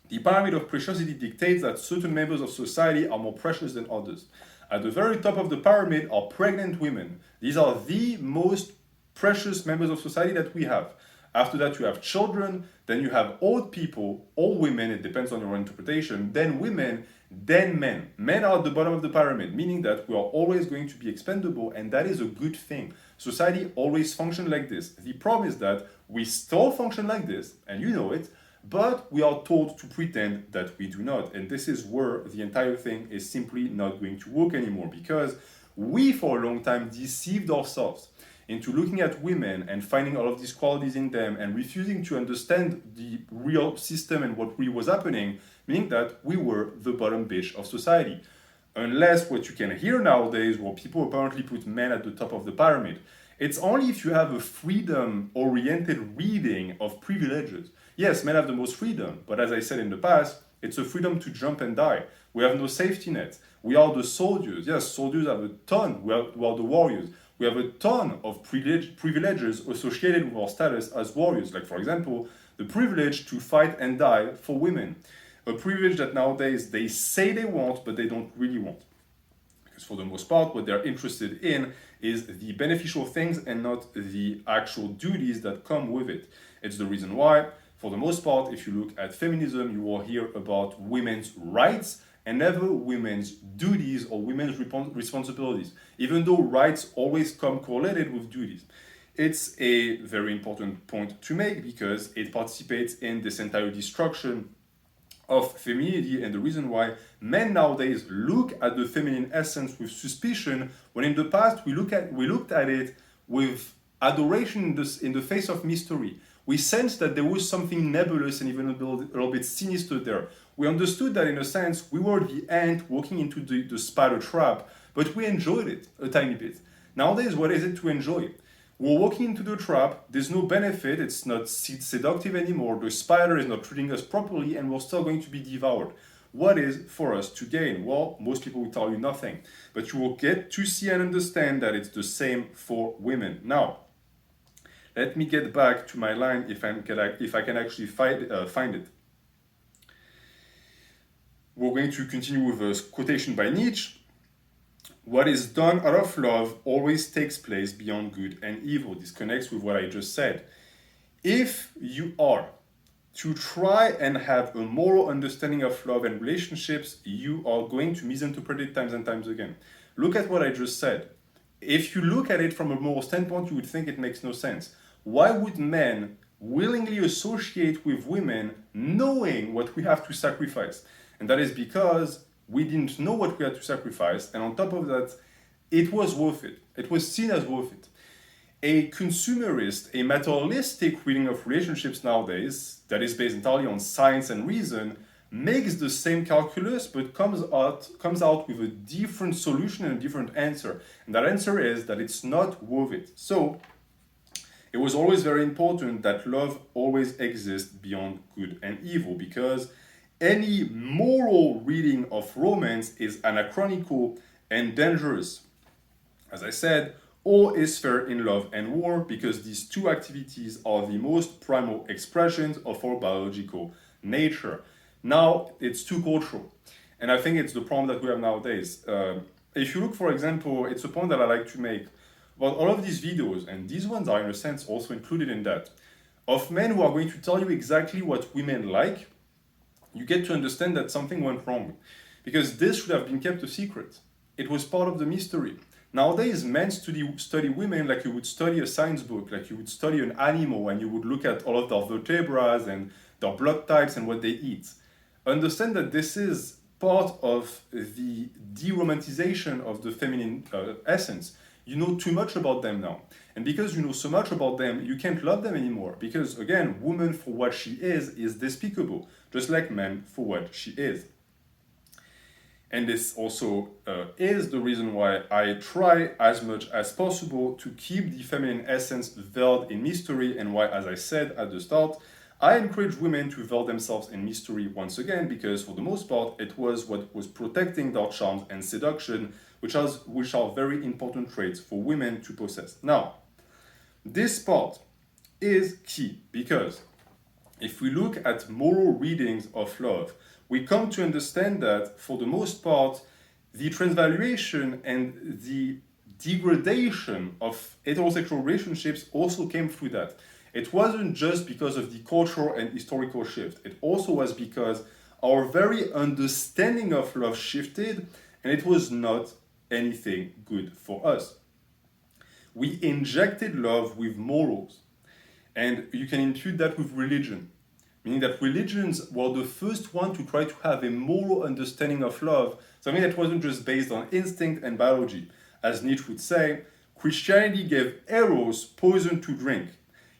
The pyramid of preciosity dictates that certain members of society are more precious than others. At the very top of the pyramid are pregnant women. These are the most precious members of society that we have. After that, you have children, then you have old people, all women, it depends on your interpretation, then women, then men. Men are at the bottom of the pyramid, meaning that we are always going to be expendable, and that is a good thing. Society always functions like this. The problem is that we still function like this, and you know it, but we are told to pretend that we do not. And this is where the entire thing is simply not going to work anymore, because we for a long time deceived ourselves into looking at women and finding all of these qualities in them and refusing to understand the real system and what really was happening, meaning that we were the bottom bitch of society. Unless what you can hear nowadays, where people apparently put men at the top of the pyramid, it's only if you have a freedom-oriented reading of privileges. Yes, men have the most freedom, but as I said in the past, it's a freedom to jump and die. We have no safety net. We are the soldiers. Yes, soldiers have a ton. We are the warriors. We have a ton of privileges associated with our status as warriors. Like, for example, the privilege to fight and die for women. A privilege that nowadays they say they want, but they don't really want. Because for the most part, what they're interested in is the beneficial things and not the actual duties that come with it. It's the reason why, for the most part, if you look at feminism, you will hear about women's rights and never women's duties or women's responsibilities, even though rights always come correlated with duties. It's a very important point to make because it participates in this entire destruction of femininity, and the reason why men nowadays look at the feminine essence with suspicion, when in the past we looked at it with adoration in the face of mystery. We sensed that there was something nebulous and even a little bit sinister there. We understood that in a sense we were the ant walking into the spider trap, but we enjoyed it a tiny bit. Nowadays, what is it to enjoy? We're walking into the trap, there's no benefit, it's not seductive anymore, the spider is not treating us properly, and we're still going to be devoured. What is for us to gain? Well, most people will tell you nothing, but you will get to see and understand that it's the same for women. Now, let me get back to my line if I can actually find it. We're going to continue with a quotation by Nietzsche. What is done out of love always takes place beyond good and evil. This connects with what I just said. If you are to try and have a moral understanding of love and relationships, you are going to misinterpret it times and times again. Look at what I just said. If you look at it from a moral standpoint, you would think it makes no sense. Why would men willingly associate with women knowing what we have to sacrifice? And that is because we didn't know what we had to sacrifice, and on top of that, it was worth it. It was seen as worth it. A consumerist, a materialistic reading of relationships nowadays, that is based entirely on science and reason, makes the same calculus but comes out with a different solution and a different answer. And that answer is that it's not worth it. So, it was always very important that love always exists beyond good and evil, because any moral reading of romance is anachronical and dangerous. As I said, all is fair in love and war, because these two activities are the most primal expressions of our biological nature. Now, it's too cultural, and I think it's the problem that we have nowadays. If you look, for example, it's a point that I like to make about all of these videos, and these ones are in a sense also included in that, of men who are going to tell you exactly what women like. You get to understand that something went wrong, because this should have been kept a secret. It was part of the mystery. Nowadays, men study women like you would study a science book, like you would study an animal, and you would look at all of their vertebrae and their blood types and what they eat. Understand that this is part of the de-romanticization of the feminine essence. You know too much about them now. And because you know so much about them, you can't love them anymore. Because, again, woman for what she is despicable, just like man for what she is. And this also is the reason why I try as much as possible to keep the feminine essence veiled in mystery, and why, as I said at the start, I encourage women to veil themselves in mystery once again, because for the most part, it was what was protecting their charms and seduction, which are very important traits for women to possess. Now, this part is key, because if we look at moral readings of love, we come to understand that, for the most part, the transvaluation and the degradation of heterosexual relationships also came through that. It wasn't just because of the cultural and historical shift. It also was because our very understanding of love shifted, and it was not anything good for us. We injected love with morals, and you can impute that with religion, meaning that religions were the first one to try to have a moral understanding of love, something that wasn't just based on instinct and biology. As Nietzsche would say, Christianity gave Eros poison to drink.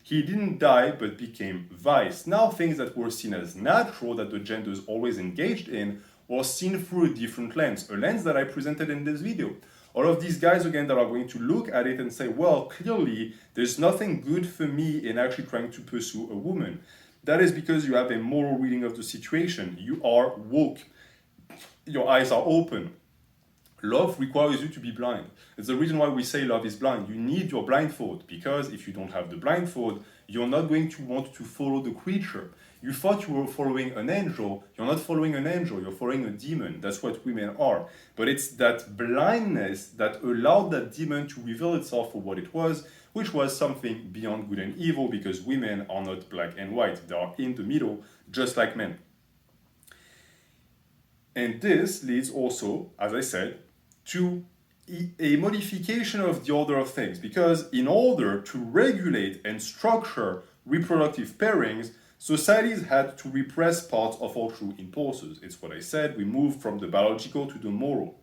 He didn't die, but became vice. Now, things that were seen as natural, that the genders always engaged in, were seen through a different lens, a lens that I presented in this video. All of these guys, again, that are going to look at it and say, well, clearly, there's nothing good for me in actually trying to pursue a woman. That is because you have a moral reading of the situation. You are woke. Your eyes are open. Love requires you to be blind. It's the reason why we say love is blind. You need your blindfold, because if you don't have the blindfold, you're not going to want to follow the creature. You thought you were following an angel. You're not following an angel, you're following a demon. That's what women are. But it's that blindness that allowed that demon to reveal itself for what it was, which was something beyond good and evil, because women are not black and white. They are in the middle, just like men. And this leads also, as I said, to a modification of the order of things, because in order to regulate and structure reproductive pairings, societies had to repress parts of our true impulses. It's what I said, we moved from the biological to the moral.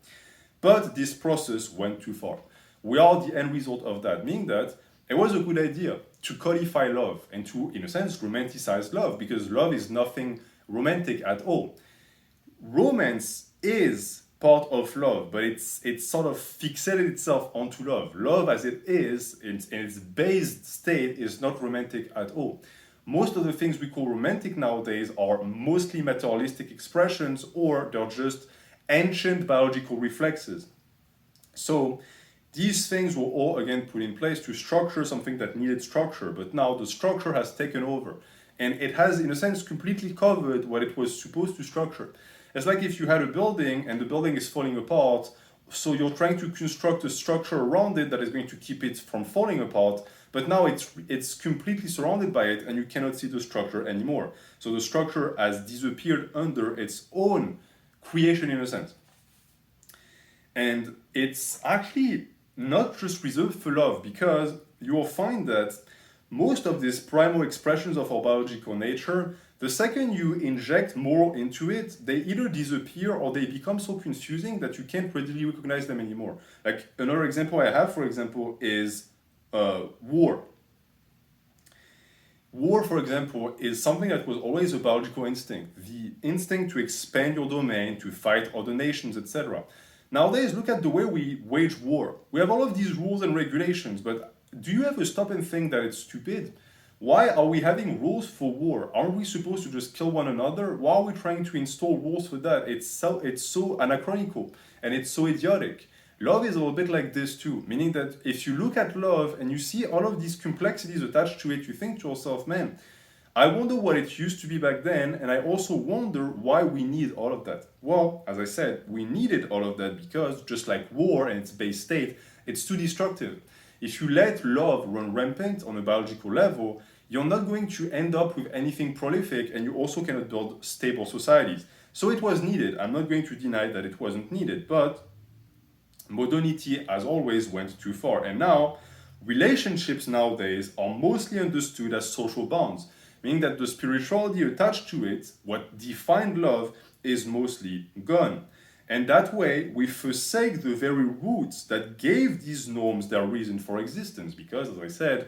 But this process went too far. We are the end result of that, meaning that it was a good idea to codify love and to, in a sense, romanticize love, because love is nothing romantic at all. Romance is part of love, but it's sort of fixated itself onto love. Love as it is, in its based state, is not romantic at all. Most of the things we call romantic nowadays are mostly materialistic expressions, or they're just ancient biological reflexes. So these things were all again put in place to structure something that needed structure, but now the structure has taken over, and it has, in a sense, completely covered what it was supposed to structure. It's like if you had a building and the building is falling apart, so you're trying to construct a structure around it that is going to keep it from falling apart, but now it's completely surrounded by it and you cannot see the structure anymore. So the structure has disappeared under its own creation, in a sense. And it's actually not just reserved for love, because you will find that most of these primal expressions of our biological nature, the second you inject more into it, they either disappear or they become so confusing that you can't readily recognize them anymore. Like another example I have, for example, is war. War, for example, is something that was always a biological instinct. The instinct to expand your domain, to fight other nations, etc. Nowadays, look at the way we wage war. We have all of these rules and regulations, but do you ever stop and think that it's stupid? Why are we having rules for war? Aren't we supposed to just kill one another? Why are we trying to install rules for that? It's so anachronical and it's so idiotic. Love is a little bit like this too, meaning that if you look at love and you see all of these complexities attached to it, you think to yourself, man, I wonder what it used to be back then, and I also wonder why we need all of that. Well, as I said, we needed all of that because, just like war and its base state, it's too destructive. If you let love run rampant on a biological level, you're not going to end up with anything prolific, and you also cannot build stable societies. So it was needed. I'm not going to deny that it wasn't needed, but modernity, as always, went too far. And now, relationships nowadays are mostly understood as social bonds, meaning that the spirituality attached to it, what defined love, is mostly gone. And that way, we forsake the very roots that gave these norms their reason for existence. Because, as I said,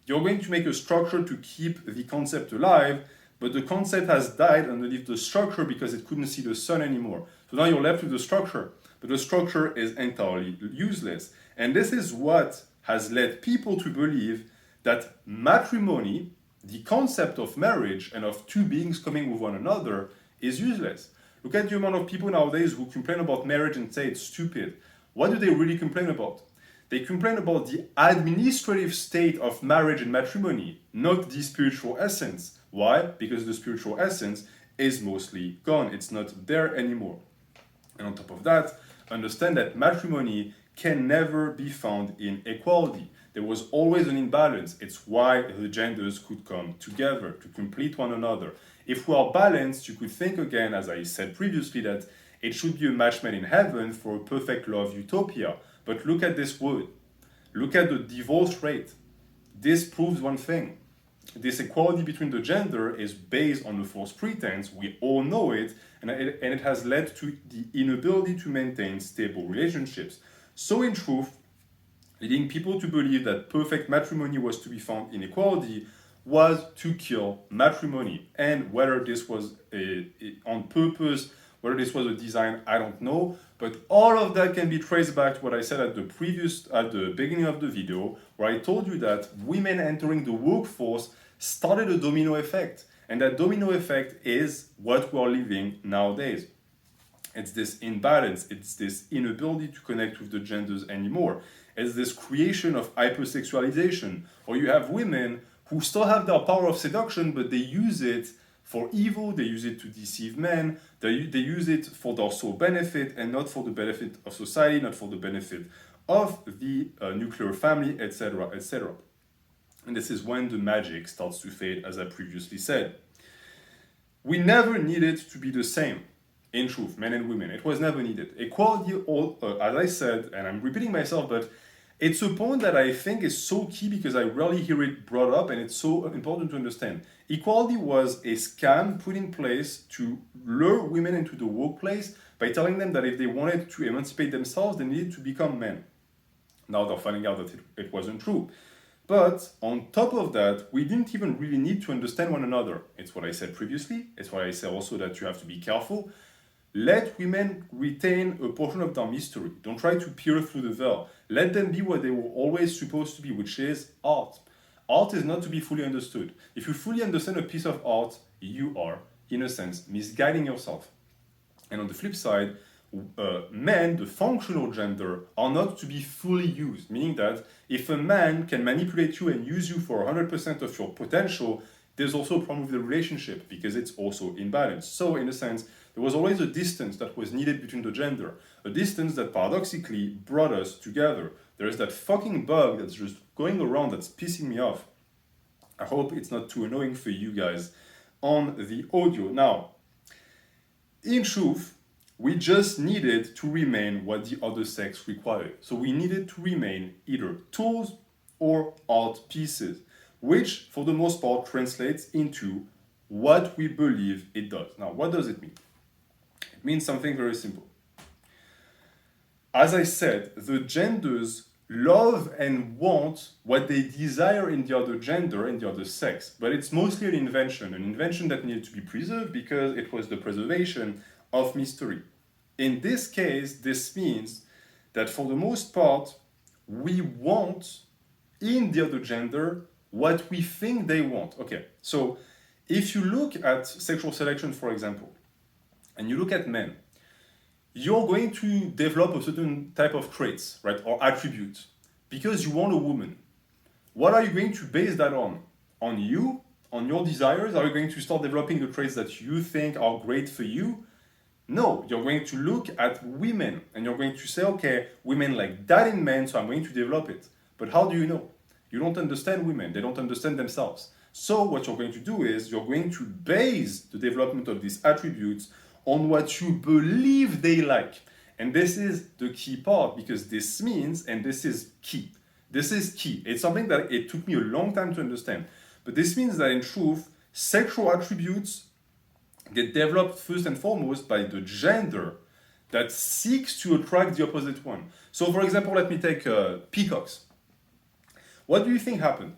you're going to make a structure to keep the concept alive, but the concept has died underneath the structure because it couldn't see the sun anymore. So now you're left with the structure, but the structure is entirely useless. And this is what has led people to believe that matrimony, the concept of marriage and of two beings coming with one another, is useless. Look at the amount of people nowadays who complain about marriage and say it's stupid. What do they really complain about? They complain about the administrative state of marriage and matrimony, not the spiritual essence. Why? Because the spiritual essence is mostly gone. It's not there anymore. And on top of that, understand that matrimony can never be found in equality. There was always an imbalance. It's why the genders could come together to complete one another. If we are balanced, you could think again, as I said previously, that it should be a match made in heaven for a perfect love utopia. But look at this word. Look at the divorce rate. This proves one thing. This equality between the gender is based on a false pretense. We all know it, and it has led to the inability to maintain stable relationships. So in truth, leading people to believe that perfect matrimony was to be found in equality was to kill matrimony. And whether this was on purpose, whether this was a design, I don't know. But all of that can be traced back to what I said at the beginning of the video, where I told you that women entering the workforce started a domino effect. And that domino effect is what we're living nowadays. It's this imbalance, it's this inability to connect with the genders anymore. It's this creation of hypersexualization, or you have women who still have their power of seduction, but they use it for evil, they use it to deceive men, they use it for their sole benefit and not for the benefit of society, not for the benefit of the nuclear family, etc., etc. And this is when the magic starts to fade, as I previously said. We never needed to be the same. In truth, men and women, it was never needed. Equality, as I said, and I'm repeating myself, but it's a point that I think is so key because I rarely hear it brought up, and it's so important to understand. Equality was a scam put in place to lure women into the workplace by telling them that if they wanted to emancipate themselves, they needed to become men. Now they're finding out that it wasn't true. But on top of that, we didn't even really need to understand one another. It's what I said previously. It's why I say also that you have to be careful. Let women retain a portion of their mystery. Don't try to peer through the veil. Let them be what they were always supposed to be, which is art. Art is not to be fully understood. If you fully understand a piece of art, you are, in a sense, misguiding yourself. And on the flip side, men, the functional gender, are not to be fully used, meaning that if a man can manipulate you and use you for 100% of your potential, there's also a problem with the relationship because it's also imbalanced. So, in a sense, there was always a distance that was needed between the gender, a distance that paradoxically brought us together. There is that fucking bug that's just going around that's pissing me off. I hope it's not too annoying for you guys on the audio. Now, in truth, we just needed to remain what the other sex required. So we needed to remain either tools or art pieces, which for the most part translates into what we believe it does. Now, what does it mean? It means something very simple. As I said, the genders love and want what they desire in the other gender, in the other sex, but it's mostly an invention that needed to be preserved because it was the preservation of mystery. In this case, this means that for the most part, we want in the other gender what we think they want. Okay, so if you look at sexual selection, for example, and you look at men, you're going to develop a certain type of traits, right, or attributes, because you want a woman. What are you going to base that on? On you? On your desires? Are you going to start developing the traits that you think are great for you? No, you're going to look at women and you're going to say, okay, women like that in men, so I'm going to develop it. But how do you know? You don't understand women, they don't understand themselves. So what you're going to do is you're going to base the development of these attributes on what you believe they like. And this is the key part because this means, and this is key. This is key. It's something that it took me a long time to understand. But this means that in truth, sexual attributes get developed first and foremost by the gender that seeks to attract the opposite one. So for example, let me take peacocks. What do you think happened?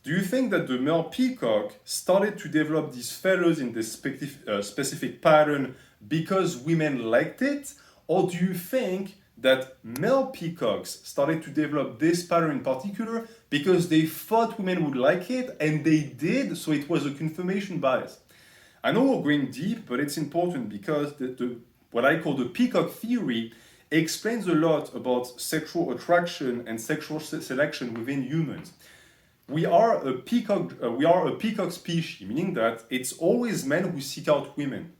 Do you think that the male peacock started to develop these feathers in this specific pattern because women liked it? Or do you think that male peacocks started to develop this pattern in particular because they thought women would like it and they did, so it was a confirmation bias? I know we're going deep, but it's important because what I call the peacock theory explains a lot about sexual attraction and sexual selection within humans. We are a peacock species, meaning that it's always men who seek out women.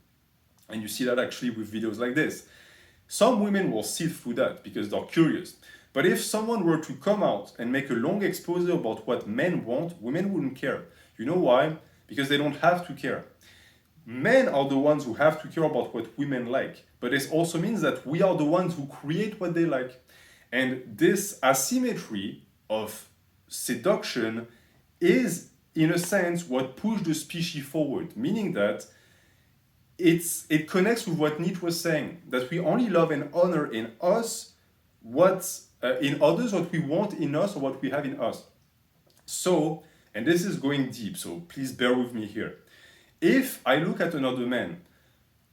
And you see that actually with videos like this. Some women will see through that because they're curious. But if someone were to come out and make a long expose about what men want, women wouldn't care. You know why? Because they don't have to care. Men are the ones who have to care about what women like. But this also means that we are the ones who create what they like. And this asymmetry of seduction is, in a sense, what pushed the species forward, meaning that it connects with what Nietzsche was saying, that we only love and honor in us in others what we want in us or what we have in us. So, and this is going deep, so please bear with me here. If I look at another man,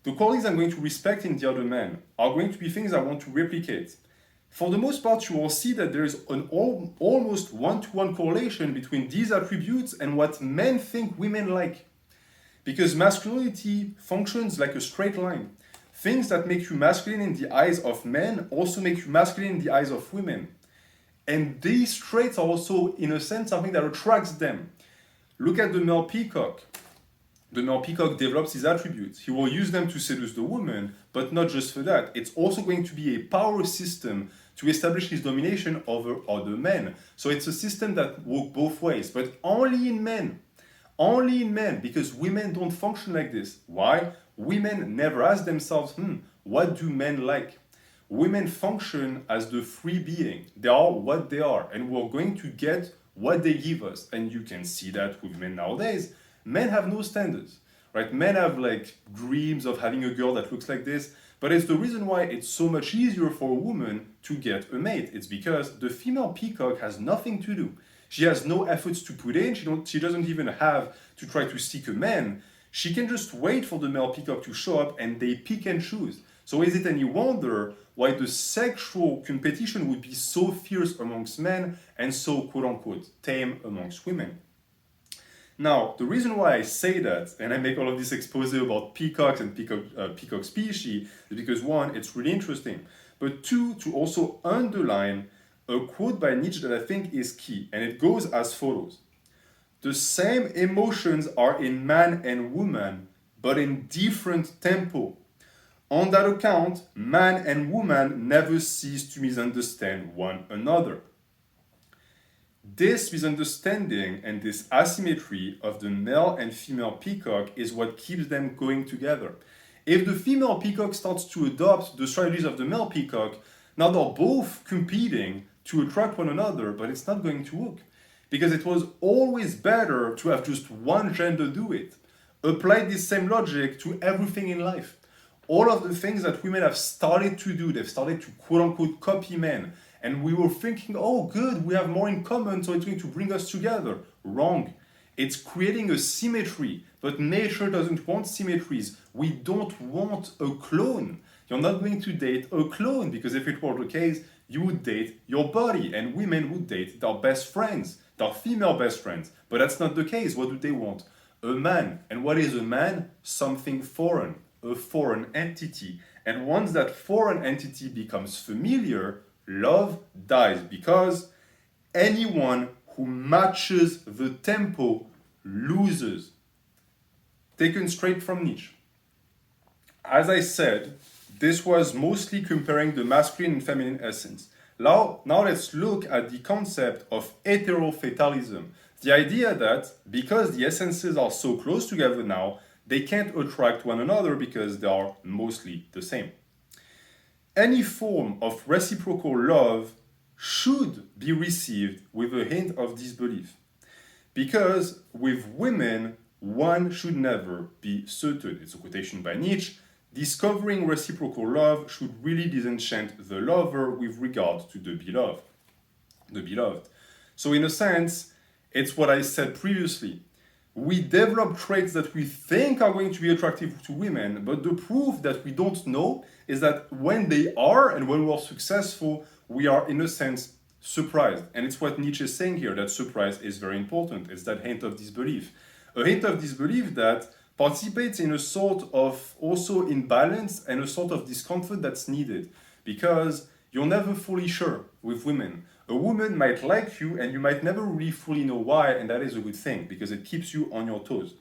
the qualities I'm going to respect in the other man are going to be things I want to replicate. For the most part, you will see that there is an almost one-to-one correlation between these attributes and what men think women like. Because masculinity functions like a straight line. Things that make you masculine in the eyes of men also make you masculine in the eyes of women. And these traits are also, in a sense, something that attracts them. Look at the male peacock. The male peacock develops his attributes. He will use them to seduce the woman, but not just for that. It's also going to be a power system to establish his domination over other men. So it's a system that works both ways, but only in men. Only in men, because women don't function like this. Why? Women never ask themselves, what do men like? Women function as the free being. They are what they are, and we're going to get what they give us. And you can see that with men nowadays. Men have no standards, right? Men have like dreams of having a girl that looks like this, but it's the reason why it's so much easier for a woman to get a mate. It's because the female peacock has nothing to do. She has no efforts to put in. She doesn't even have to try to seek a man. she can just wait for the male peacock to show up and they pick and choose. So is it any wonder why the sexual competition would be so fierce amongst men and so quote-unquote tame amongst women? Now, the reason why I say that, and I make all of this expose about peacocks and peacock species, is because one, it's really interesting, but two, to also underline a quote by Nietzsche that I think is key, and it goes as follows. The same emotions are in man and woman, but in different tempo. On that account, man and woman never cease to misunderstand one another. This misunderstanding and this asymmetry of the male and female peacock is what keeps them going together. If the female peacock starts to adopt the strategies of the male peacock, now they're both competing to attract one another, but it's not going to work. Because it was always better to have just one gender do it. Apply this same logic to everything in life. All of the things that women have started to do, they've started to quote-unquote copy men. And we were thinking, oh good, we have more in common, so it's going to bring us together. Wrong. It's creating a symmetry, but nature doesn't want symmetries. We don't want a clone. You're not going to date a clone, because if it were the case, you would date your body, and women would date their best friends, their female best friends. But that's not the case. What do they want? A man. And what is a man? Something foreign, a foreign entity. And once that foreign entity becomes familiar, love dies, because anyone who matches the tempo loses. Taken straight from Nietzsche. As I said, this was mostly comparing the masculine and feminine essence. Now let's look at the concept of heterofatalism. The idea that because the essences are so close together now, they can't attract one another because they are mostly the same. Any form of reciprocal love should be received with a hint of disbelief. Because with women, one should never be certain. It's a quotation by Nietzsche. Discovering reciprocal love should really disenchant the lover with regard to the beloved. So in a sense, it's what I said previously. We develop traits that we think are going to be attractive to women, but the proof that we don't know is that when they are and when we are successful, we are in a sense surprised. And it's what Nietzsche is saying here, that surprise is very important. It's that hint of disbelief. A hint of disbelief that participates in a sort of also imbalance and a sort of discomfort that's needed, because you're never fully sure with women. A woman might like you and you might never really fully know why, and that is a good thing because it keeps you on your toes.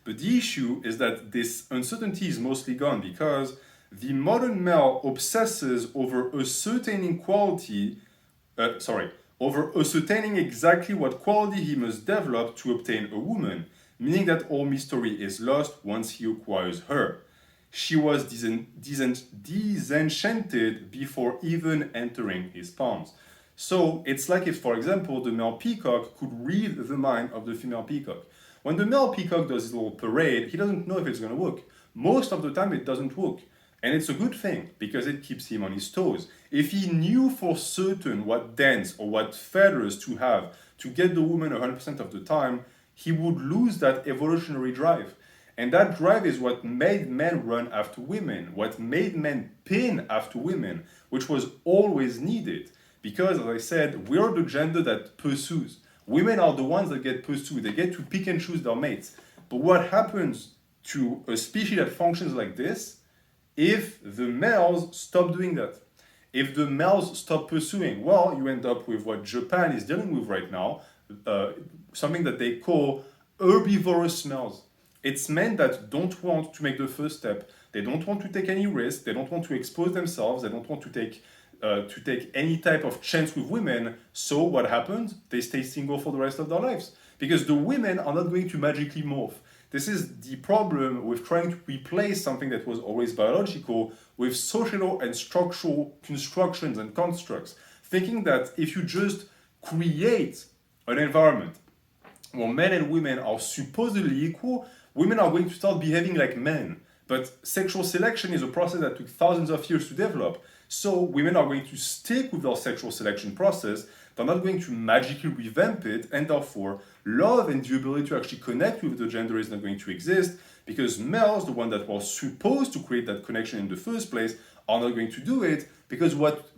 But the issue is that this uncertainty is mostly gone because the modern male obsesses over ascertaining exactly what quality he must develop to obtain a woman, meaning that all mystery is lost once he acquires her. She was disenchanted before even entering his palms. So it's like if, for example, the male peacock could read the mind of the female peacock. When the male peacock does his little parade, he doesn't know if it's going to work. Most of the time it doesn't work. And it's a good thing because it keeps him on his toes. If he knew for certain what dance or what feathers to have to get the woman 100% of the time, he would lose that evolutionary drive. And that drive is what made men run after women, what made men pin after women, which was always needed. Because, as I said, we are the gender that pursues. Women are the ones that get pursued. They get to pick and choose their mates. But what happens to a species that functions like this if the males stop doing that? If the males stop pursuing, well, you end up with what Japan is dealing with right now, something that they call herbivorous males. It's men that don't want to make the first step. They don't want to take any risk. They don't want to expose themselves. They don't want to take any type of chance with women. So what happens? They stay single for the rest of their lives. Because the women are not going to magically morph. This is the problem with trying to replace something that was always biological with social and structural constructions and constructs. Thinking that if you just create an environment where men and women are supposedly equal, women are going to start behaving like men. But sexual selection is a process that took thousands of years to develop. So women are going to stick with their sexual selection process they're not going to magically revamp it, and therefore love and the ability to actually connect with the gender is not going to exist, because males, the one that were supposed to create that connection in the first place, are not going to do it, because what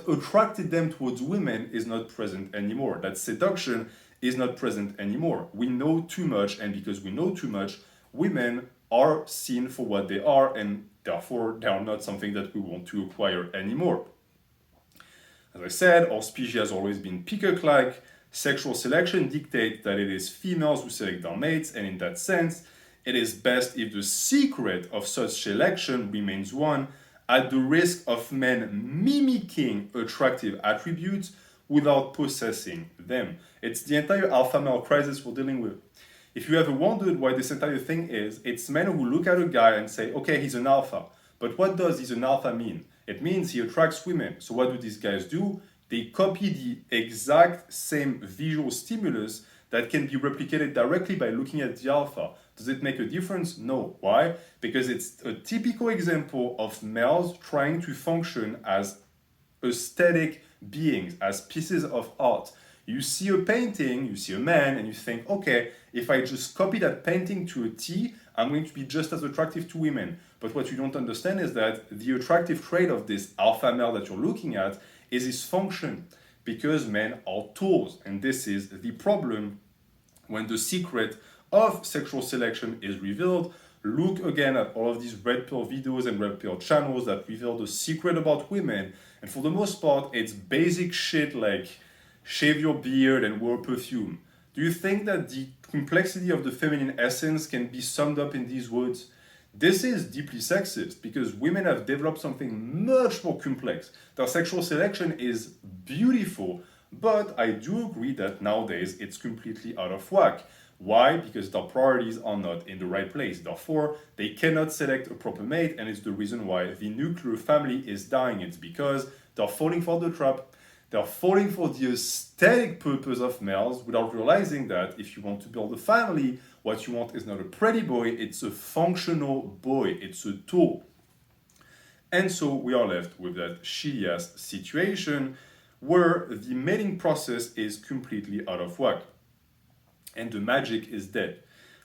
attracted them towards women is not present anymore. That seduction is not present anymore. We know too much, and because we know too much, women are seen for what they are, and therefore they are not something that we want to acquire anymore. As I said, our species has always been peacock-like. Sexual selection dictates that it is females who select their mates, and in that sense, it is best if the secret of such selection remains one, at the risk of men mimicking attractive attributes without possessing them. It's the entire alpha male crisis we're dealing with. If you ever wondered why this entire thing is, it's men who look at a guy and say, okay, he's an alpha. But what does he's an alpha mean? It means he attracts women. So what do these guys do? They copy the exact same visual stimulus that can be replicated directly by looking at the alpha. Does it make a difference? No. Why? Because it's a typical example of males trying to function as aesthetic beings, as pieces of art. You see a painting, you see a man, and you think, okay, if I just copy that painting to a T, I'm going to be just as attractive to women. But what you don't understand is that the attractive trait of this alpha male that you're looking at is his function, because men are tools. And this is the problem when the secret of sexual selection is revealed. Look again at all of these red pill videos and red pill channels that reveal the secret about women. And for the most part, it's basic shit like shave your beard and wear perfume. Do you think that the complexity of the feminine essence can be summed up in these words? This is deeply sexist because women have developed something much more complex. Their sexual selection is beautiful, but I do agree that nowadays it's completely out of whack. Why? Because their priorities are not in the right place. Therefore, they cannot select a proper mate, and it's the reason why the nuclear family is dying. It's because they're falling for the trap. They're falling for the aesthetic purpose of males without realizing that if you want to build a family, what you want is not a pretty boy, it's a functional boy, it's a tool. And so we are left with that shitty-ass situation where the mating process is completely out of whack. And the magic is dead.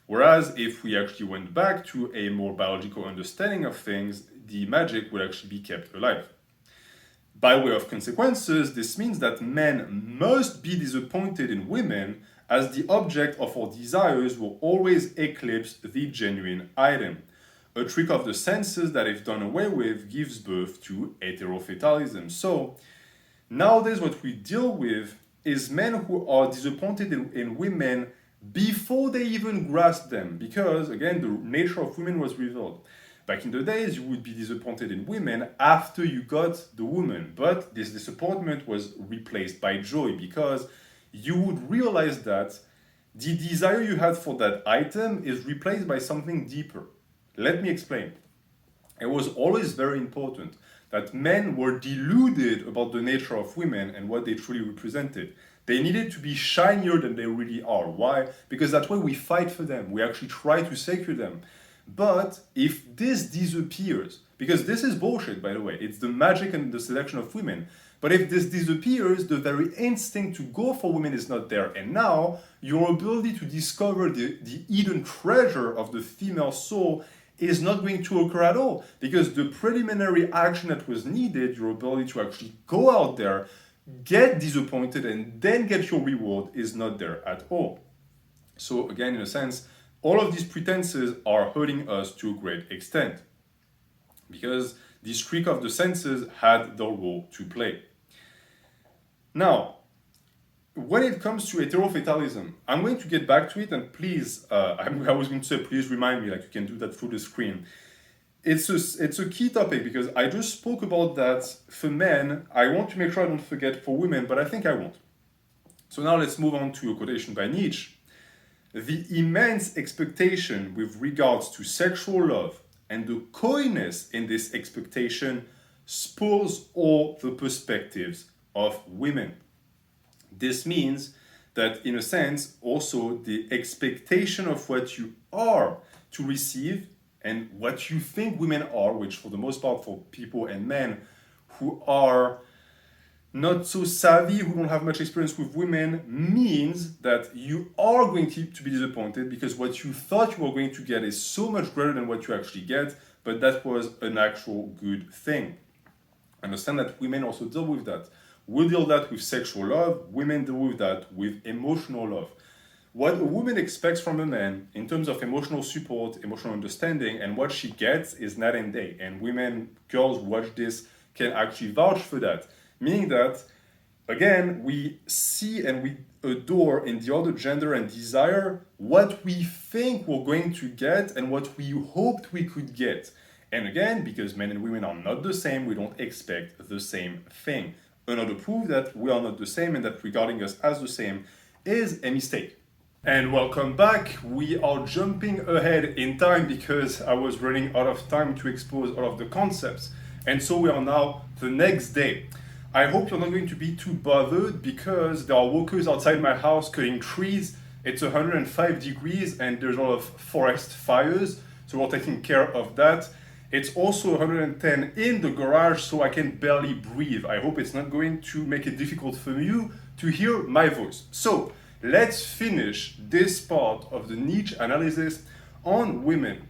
Whereas if we actually went back to a more biological understanding of things, the magic would actually be kept alive. By way of consequences, this means that men must be disappointed in women as the object of our desires will always eclipse the genuine item. A trick of the senses that, if done away with, gives birth to heterofatalism. So, nowadays what we deal with is men who are disappointed in women before they even grasp them, because, again, the nature of women was revealed. Back in the days, you would be disappointed in women after you got the woman, but this disappointment was replaced by joy because you would realize that the desire you had for that item is replaced by something deeper. Let me explain. It was always very important that men were deluded about the nature of women and what they truly represented. They needed to be shinier than they really are. Why? Because that way we fight for them. We actually try to secure them. But if this disappears, because this is bullshit, by the way, it's the magic and the selection of women. But if this disappears, the very instinct to go for women is not there. And now, your ability to discover the hidden treasure of the female soul is not going to occur at all. Because the preliminary action that was needed, your ability to actually go out there, get disappointed, and then get your reward is not there at all. So again, in a sense, all of these pretenses are hurting us to a great extent because this trick of the senses had their role to play. Now, when it comes to heterofatalism, I'm going to get back to it, and please, I was going to say, please remind me, like you can do that through the screen. It's a key topic because I just spoke about that for men. I want to make sure I don't forget for women, but I think I won't. So now let's move on to a quotation by Nietzsche. The immense expectation with regards to sexual love and the coyness in this expectation spoils all the perspectives of women. This means that, in a sense, also the expectation of what you are to receive and what you think women are, which for the most part for people and men who are not so savvy, who don't have much experience with women, means that you are going to be disappointed because what you thought you were going to get is so much greater than what you actually get, but that was an actual good thing. Understand that women also deal with that. We deal with that with sexual love, women deal with that with emotional love. What a woman expects from a man in terms of emotional support, emotional understanding, and what she gets is night and day. And women, girls who watch this can actually vouch for that. Meaning that, again, we see and we adore in the other gender and desire what we think we're going to get and what we hoped we could get. And again, because men and women are not the same, we don't expect the same thing. Another proof that we are not the same and that regarding us as the same is a mistake. And welcome back. We are jumping ahead in time because I was running out of time to expose all of the concepts. And so we are now the next day. I hope you're not going to be too bothered because there are workers outside my house cutting trees. It's 105 degrees and there's a lot of forest fires, so we're taking care of that. It's also 110 in the garage, so I can barely breathe. I hope it's not going to make it difficult for you to hear my voice. So let's finish this part of the Nietzsche analysis on women,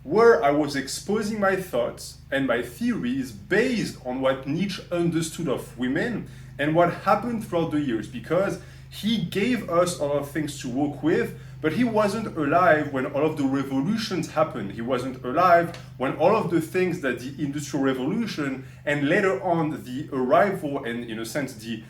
where I was exposing my thoughts and my theories based on what Nietzsche understood of women and what happened throughout the years, because he gave us a lot of things to work with, but he wasn't alive when all of the revolutions happened. He wasn't alive when all of the things that the Industrial Revolution and later on the arrival and, in a sense, the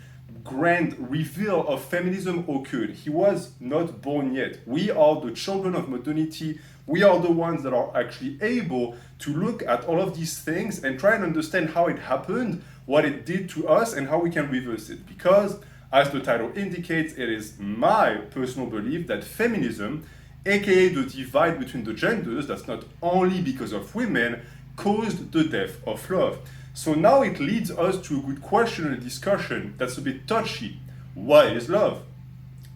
grand reveal of feminism occurred. He was not born yet. We are the children of modernity. We are the ones that are actually able to look at all of these things and try and understand how it happened, what it did to us, and how we can reverse it. Because, as the title indicates, it is my personal belief that feminism, aka the divide between the genders, that's not only because of women, caused the death of love. So now it leads us to a good question and a discussion that's a bit touchy. What is love?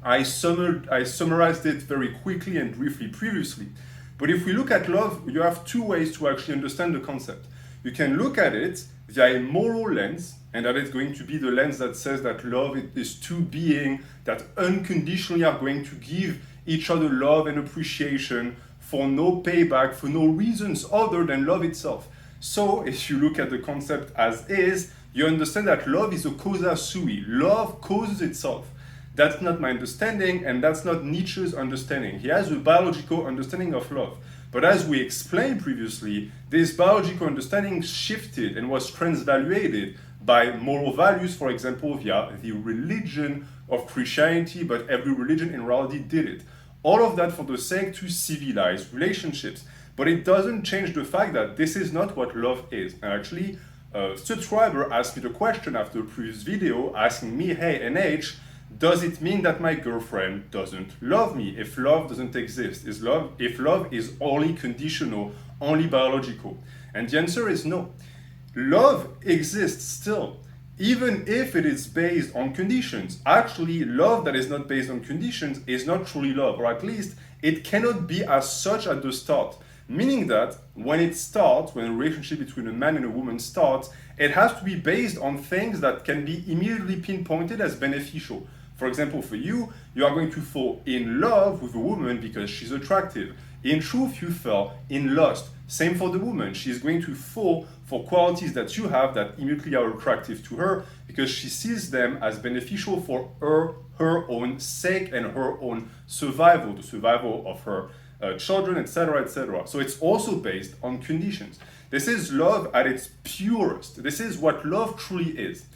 I summarized it very quickly and briefly previously. But if we look at love, you have two ways to actually understand the concept. You can look at it via a moral lens, and that is going to be the lens that says that love is two beings that unconditionally are going to give each other love and appreciation for no payback, for no reasons other than love itself. So if you look at the concept as is, you understand that love is a causa sui. Love causes itself. That's not my understanding, and that's not Nietzsche's understanding. He has a biological understanding of love. But as we explained previously, this biological understanding shifted and was transvaluated by moral values, for example, via the religion of Christianity, but every religion in reality did it. All of that for the sake to civilize relationships. But it doesn't change the fact that this is not what love is. And actually, a subscriber asked me the question after a previous video, asking me, hey, NH, does it mean that my girlfriend doesn't love me if love doesn't exist? If love is only conditional, only biological? And the answer is no. Love exists still, even if it is based on conditions. Actually, love that is not based on conditions is not truly love, or at least it cannot be as such at the start. Meaning that when it starts, when a relationship between a man and a woman starts, it has to be based on things that can be immediately pinpointed as beneficial. For example, for you, you are going to fall in love with a woman because she's attractive. In truth, you fell in lust. Same for the woman. She's going to fall for qualities that you have that immediately are attractive to her because she sees them as beneficial for her own sake and her own survival, the survival of her children, etc., etc. So it's also based on conditions. This is love at its purest. This is what love truly is.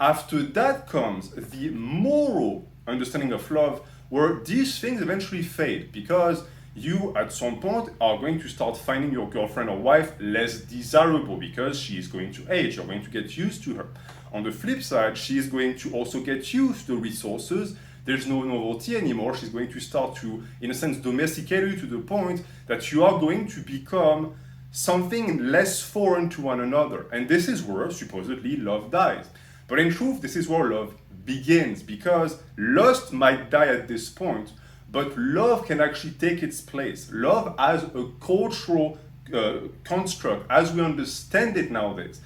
After that comes the moral understanding of love, where these things eventually fade because you at some point are going to start finding your girlfriend or wife less desirable because she is going to age. You're going to get used to her. On the flip side, she is going to also get used to resources. There's no novelty anymore. She's going to start to, in a sense, domesticate you to the point that you are going to become something less foreign to one another. And this is where, supposedly, love dies. But in truth, this is where love begins, because lust might die at this point, but love can actually take its place. Love as a cultural construct, as we understand it nowadays,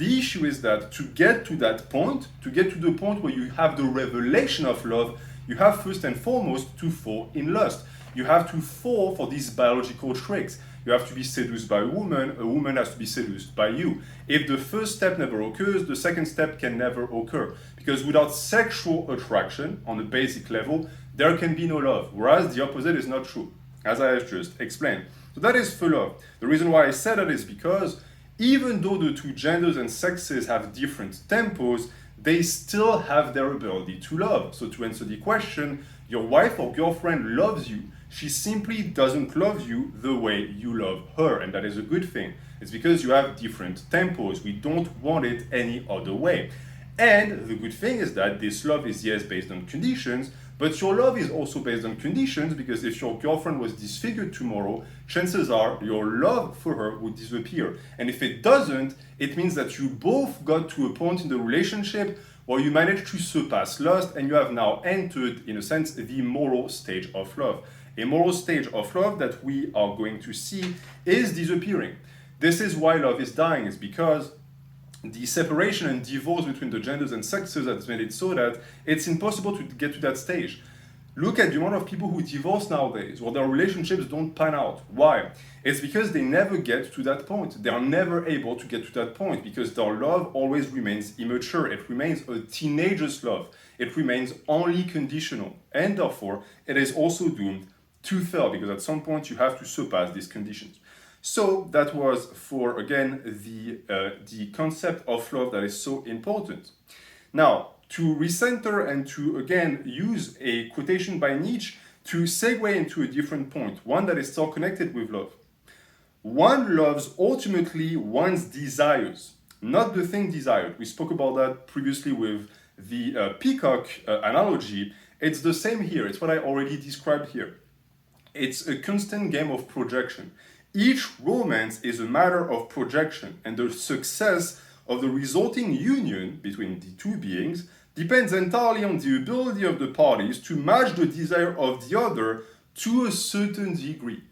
The issue is that to get to that point, to get to the point where you have the revelation of love, you have first and foremost to fall in lust. You have to fall for these biological tricks. You have to be seduced by a woman has to be seduced by you. If the first step never occurs, the second step can never occur. Because without sexual attraction, on a basic level, there can be no love, whereas the opposite is not true, as I have just explained. So that is for love. The reason why I said that is because even though the two genders and sexes have different tempos, they still have their ability to love. So to answer the question, your wife or girlfriend loves you. She simply doesn't love you the way you love her, and that is a good thing. It's because you have different tempos. We don't want it any other way. And the good thing is that this love is, yes, based on conditions, but your love is also based on conditions, because if your girlfriend was disfigured tomorrow, chances are your love for her would disappear. And if it doesn't, it means that you both got to a point in the relationship where you managed to surpass lust, and you have now entered, in a sense, the moral stage of love. A moral stage of love that we are going to see is disappearing. This is why love is dying, is because the separation and divorce between the genders and sexes has made it so that it's impossible to get to that stage. Look at the amount of people who divorce nowadays, or their relationships don't pan out. Why? It's because they never get to that point. They are never able to get to that point because their love always remains immature. It remains a teenager's love. It remains only conditional. And therefore, it is also doomed to fail, because at some point you have to surpass these conditions. So that was for, again, the concept of love that is so important. Now, to recenter and to, again, use a quotation by Nietzsche to segue into a different point, one that is still connected with love. One loves ultimately one's desires, not the thing desired. We spoke about that previously with the peacock analogy. It's the same here. It's what I already described here. It's a constant game of projection. Each romance is a matter of projection, and the success of the resulting union between the two beings depends entirely on the ability of the parties to match the desire of the other to a certain degree.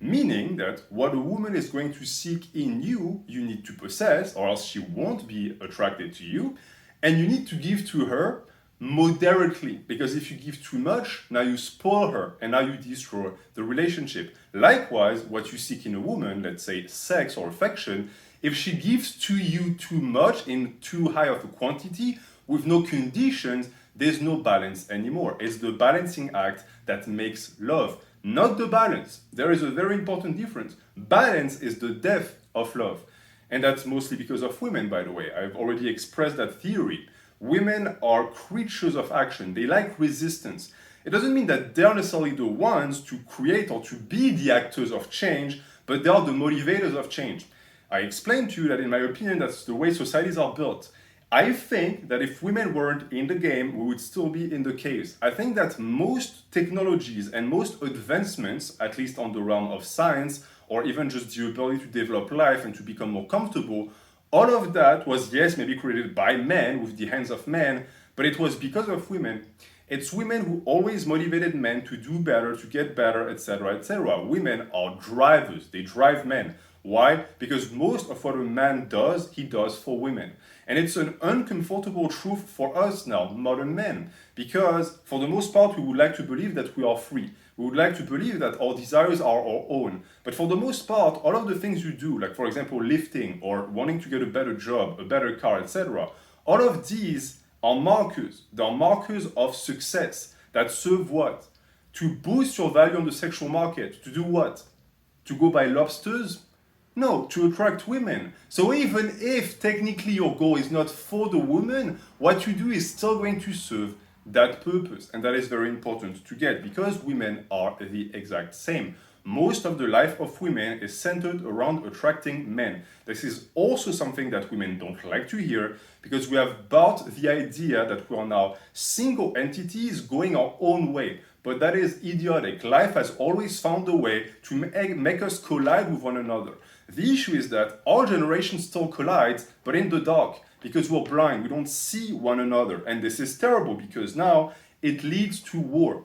Meaning that what a woman is going to seek in you, you need to possess, or else she won't be attracted to you, and you need to give to her moderately, because if you give too much, now you spoil her and now you destroy the relationship. Likewise, what you seek in a woman, let's say sex or affection, if she gives to you too much in too high of a quantity with no conditions, there's no balance anymore. It's the balancing act that makes love, not the balance. There is a very important difference. Balance is the death of love, and that's mostly because of women, by the way. I've already expressed that theory. Women are creatures of action. They like resistance. It doesn't mean that they're necessarily the ones to create or to be the actors of change, but they are the motivators of change. I explained to you that in my opinion, that's the way societies are built. I think that if women weren't in the game, we would still be in the caves. I think that most technologies and most advancements, at least on the realm of science, or even just the ability to develop life and to become more comfortable, all of that was, yes, maybe created by men, with the hands of men, but it was because of women. It's women who always motivated men to do better, to get better, etc., etc. Women are drivers. They drive men. Why? Because most of what a man does, he does for women. And it's an uncomfortable truth for us now, modern men, because for the most part, we would like to believe that we are free. We would like to believe that our desires are our own. But for the most part, all of the things you do, like for example, lifting or wanting to get a better job, a better car, etc., all of these are markers. They are markers of success that serve what? To boost your value on the sexual market. To do what? To go buy lobsters? No, to attract women. So even if technically your goal is not for the woman, what you do is still going to serve that purpose. And that is very important to get, because women are the exact same. Most of the life of women is centered around attracting men. This is also something that women don't like to hear, because we have bought the idea that we are now single entities going our own way. But that is idiotic. Life has always found a way to make us collide with one another. The issue is that our generation still collides, but in the dark, because we're blind. We don't see one another. And this is terrible, because now it leads to war.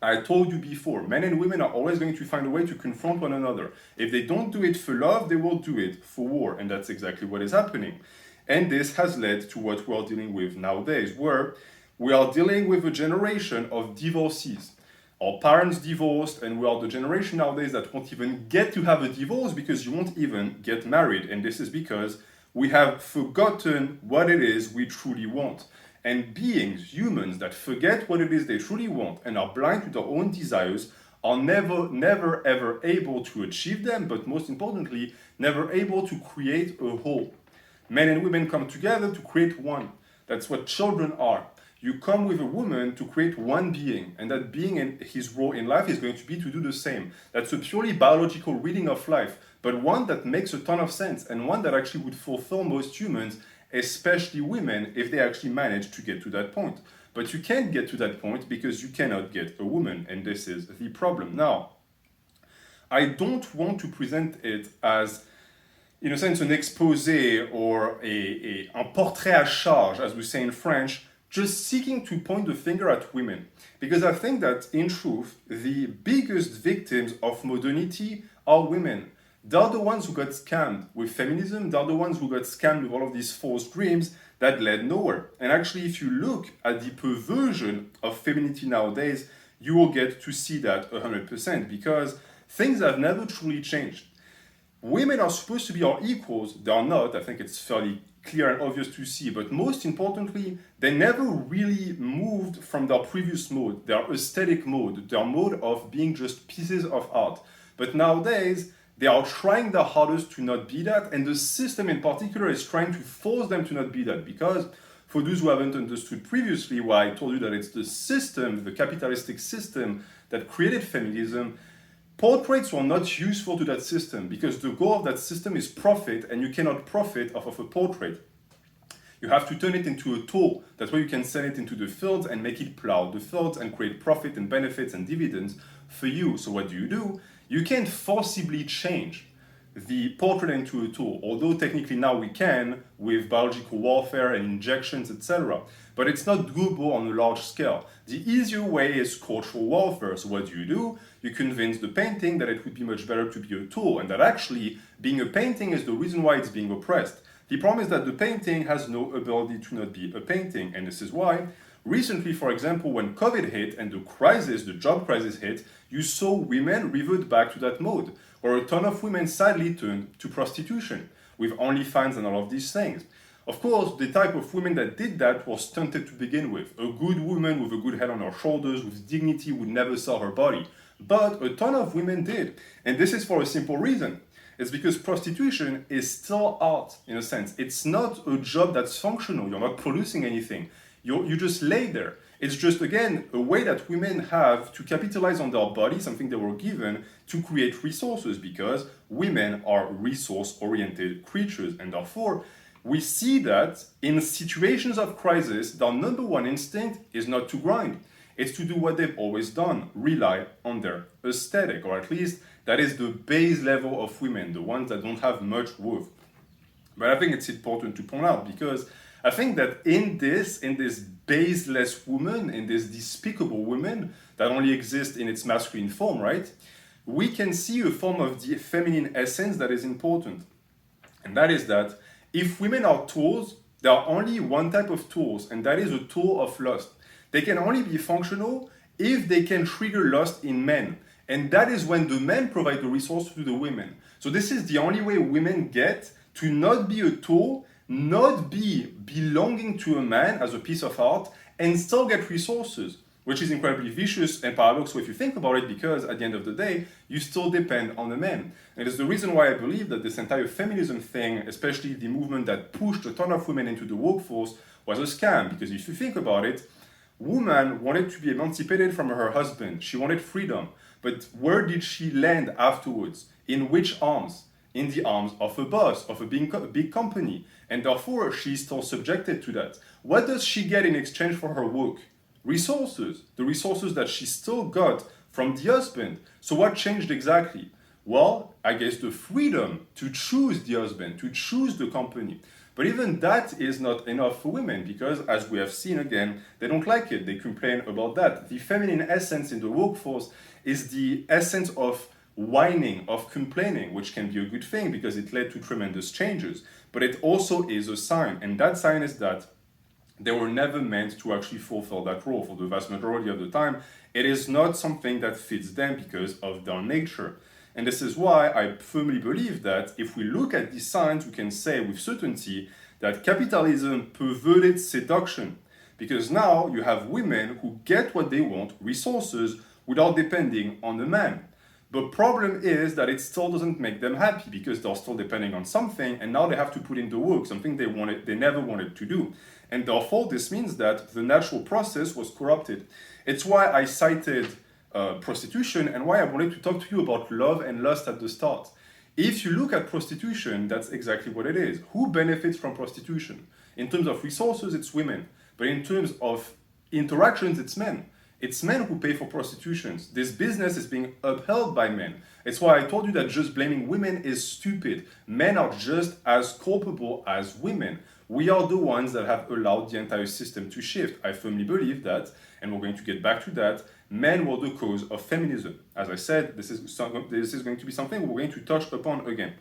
I told you before, men and women are always going to find a way to confront one another. If they don't do it for love, they will do it for war. And that's exactly what is happening. And this has led to what we are dealing with nowadays, where we are dealing with a generation of divorcees. Our parents divorced, and we are the generation nowadays that won't even get to have a divorce because you won't even get married. And this is because we have forgotten what it is we truly want. And beings, humans that forget what it is they truly want and are blind to their own desires are never, ever able to achieve them, but most importantly, never able to create a whole. Men and women come together to create one. That's what children are. You come with a woman to create one being, and that being and his role in life is going to be to do the same. That's a purely biological reading of life, but one that makes a ton of sense, and one that actually would fulfill most humans, especially women, if they actually manage to get to that point. But you can't get to that point because you cannot get a woman, and this is the problem. Now, I don't want to present it as, in a sense, an exposé or un portrait à charge, as we say in French, just seeking to point the finger at women. Because I think that, in truth, the biggest victims of modernity are women. They're the ones who got scammed with feminism, they're the ones who got scammed with all of these false dreams that led nowhere. And actually, if you look at the perversion of femininity nowadays, you will get to see that 100%, because things have never truly changed. Women are supposed to be our equals, they are not. I think it's fairly clear and obvious to see, but most importantly, they never really moved from their previous mode, their aesthetic mode, their mode of being just pieces of art. But nowadays, they are trying their hardest to not be that, and the system in particular is trying to force them to not be that, because for those who haven't understood previously why I told you that it's the system, the capitalistic system, that created feminism, portraits were not useful to that system, because the goal of that system is profit, and you cannot profit off of a portrait. You have to turn it into a tool. That's why you can sell it into the fields and make it plow the fields and create profit and benefits and dividends for you. So what do? You can't forcibly change the portrait into a tool, although technically now we can with biological warfare and injections, etc. But it's not doable on a large scale. The easier way is cultural warfare. So what do? You convince the painting that it would be much better to be a tool, and that actually being a painting is the reason why it's being oppressed. The problem is that the painting has no ability to not be a painting, and this is why recently, for example, when COVID hit and the job crisis hit, you saw women revert back to that mode, where a ton of women sadly turned to prostitution, with OnlyFans and all of these things. Of course, the type of women that did that was stunted to begin with. A good woman with a good head on her shoulders, with dignity, would never sell her body. But a ton of women did. And this is for a simple reason. It's because prostitution is still art, in a sense. It's not a job that's functional. You're not producing anything. You just lay there. It's just, again, a way that women have to capitalize on their body, something they were given, to create resources, because women are resource-oriented creatures. And therefore, we see that in situations of crisis, their number one instinct is not to grind. It's to do what they've always done, rely on their aesthetic, or at least that is the base level of women, the ones that don't have much worth. But I think it's important to point out, because I think that in this baseless woman, in this despicable woman that only exists in its masculine form, right? We can see a form of the feminine essence that is important. And that is that if women are tools, there are only one type of tools, and that is a tool of lust. They can only be functional if they can trigger lust in men. And that is when the men provide the resource to the women. So this is the only way women get to not be a tool, not be belonging to a man as a piece of art, and still get resources, which is incredibly vicious and paradoxical if you think about it, because at the end of the day, you still depend on a man. And it's the reason why I believe that this entire feminism thing, especially the movement that pushed a ton of women into the workforce, was a scam. Because if you think about it, woman wanted to be emancipated from her husband. She wanted freedom. But where did she land afterwards? In which arms? In the arms of a boss, of a big company. And therefore, she's still subjected to that. What does she get in exchange for her work? Resources. The resources that she still got from the husband. So what changed exactly? Well, I guess the freedom to choose the husband, to choose the company. But even that is not enough for women, because as we have seen again, they don't like it. They complain about that. The feminine essence in the workforce is the essence of whining, of complaining, which can be a good thing because it led to tremendous changes. But it also is a sign, and that sign is that they were never meant to actually fulfill that role for the vast majority of the time. It is not something that fits them because of their nature. And this is why I firmly believe that if we look at these signs, we can say with certainty that capitalism perverted seduction. Because now you have women who get what they want, resources, without depending on the man. The problem is that it still doesn't make them happy because they're still depending on something, and now they have to put in the work, something they never wanted to do. And therefore, this means that the natural process was corrupted. It's why I cited prostitution and why I wanted to talk to you about love and lust at the start. If you look at prostitution, that's exactly what it is. Who benefits from prostitution? In terms of resources, it's women. But in terms of interactions, it's men. It's men who pay for prostitutions. This business is being upheld by men. It's why I told you that just blaming women is stupid. Men are just as culpable as women. We are the ones that have allowed the entire system to shift. I firmly believe that, and we're going to get back to that. Men were the cause of feminism. As I said, this is going to be something we're going to touch upon again.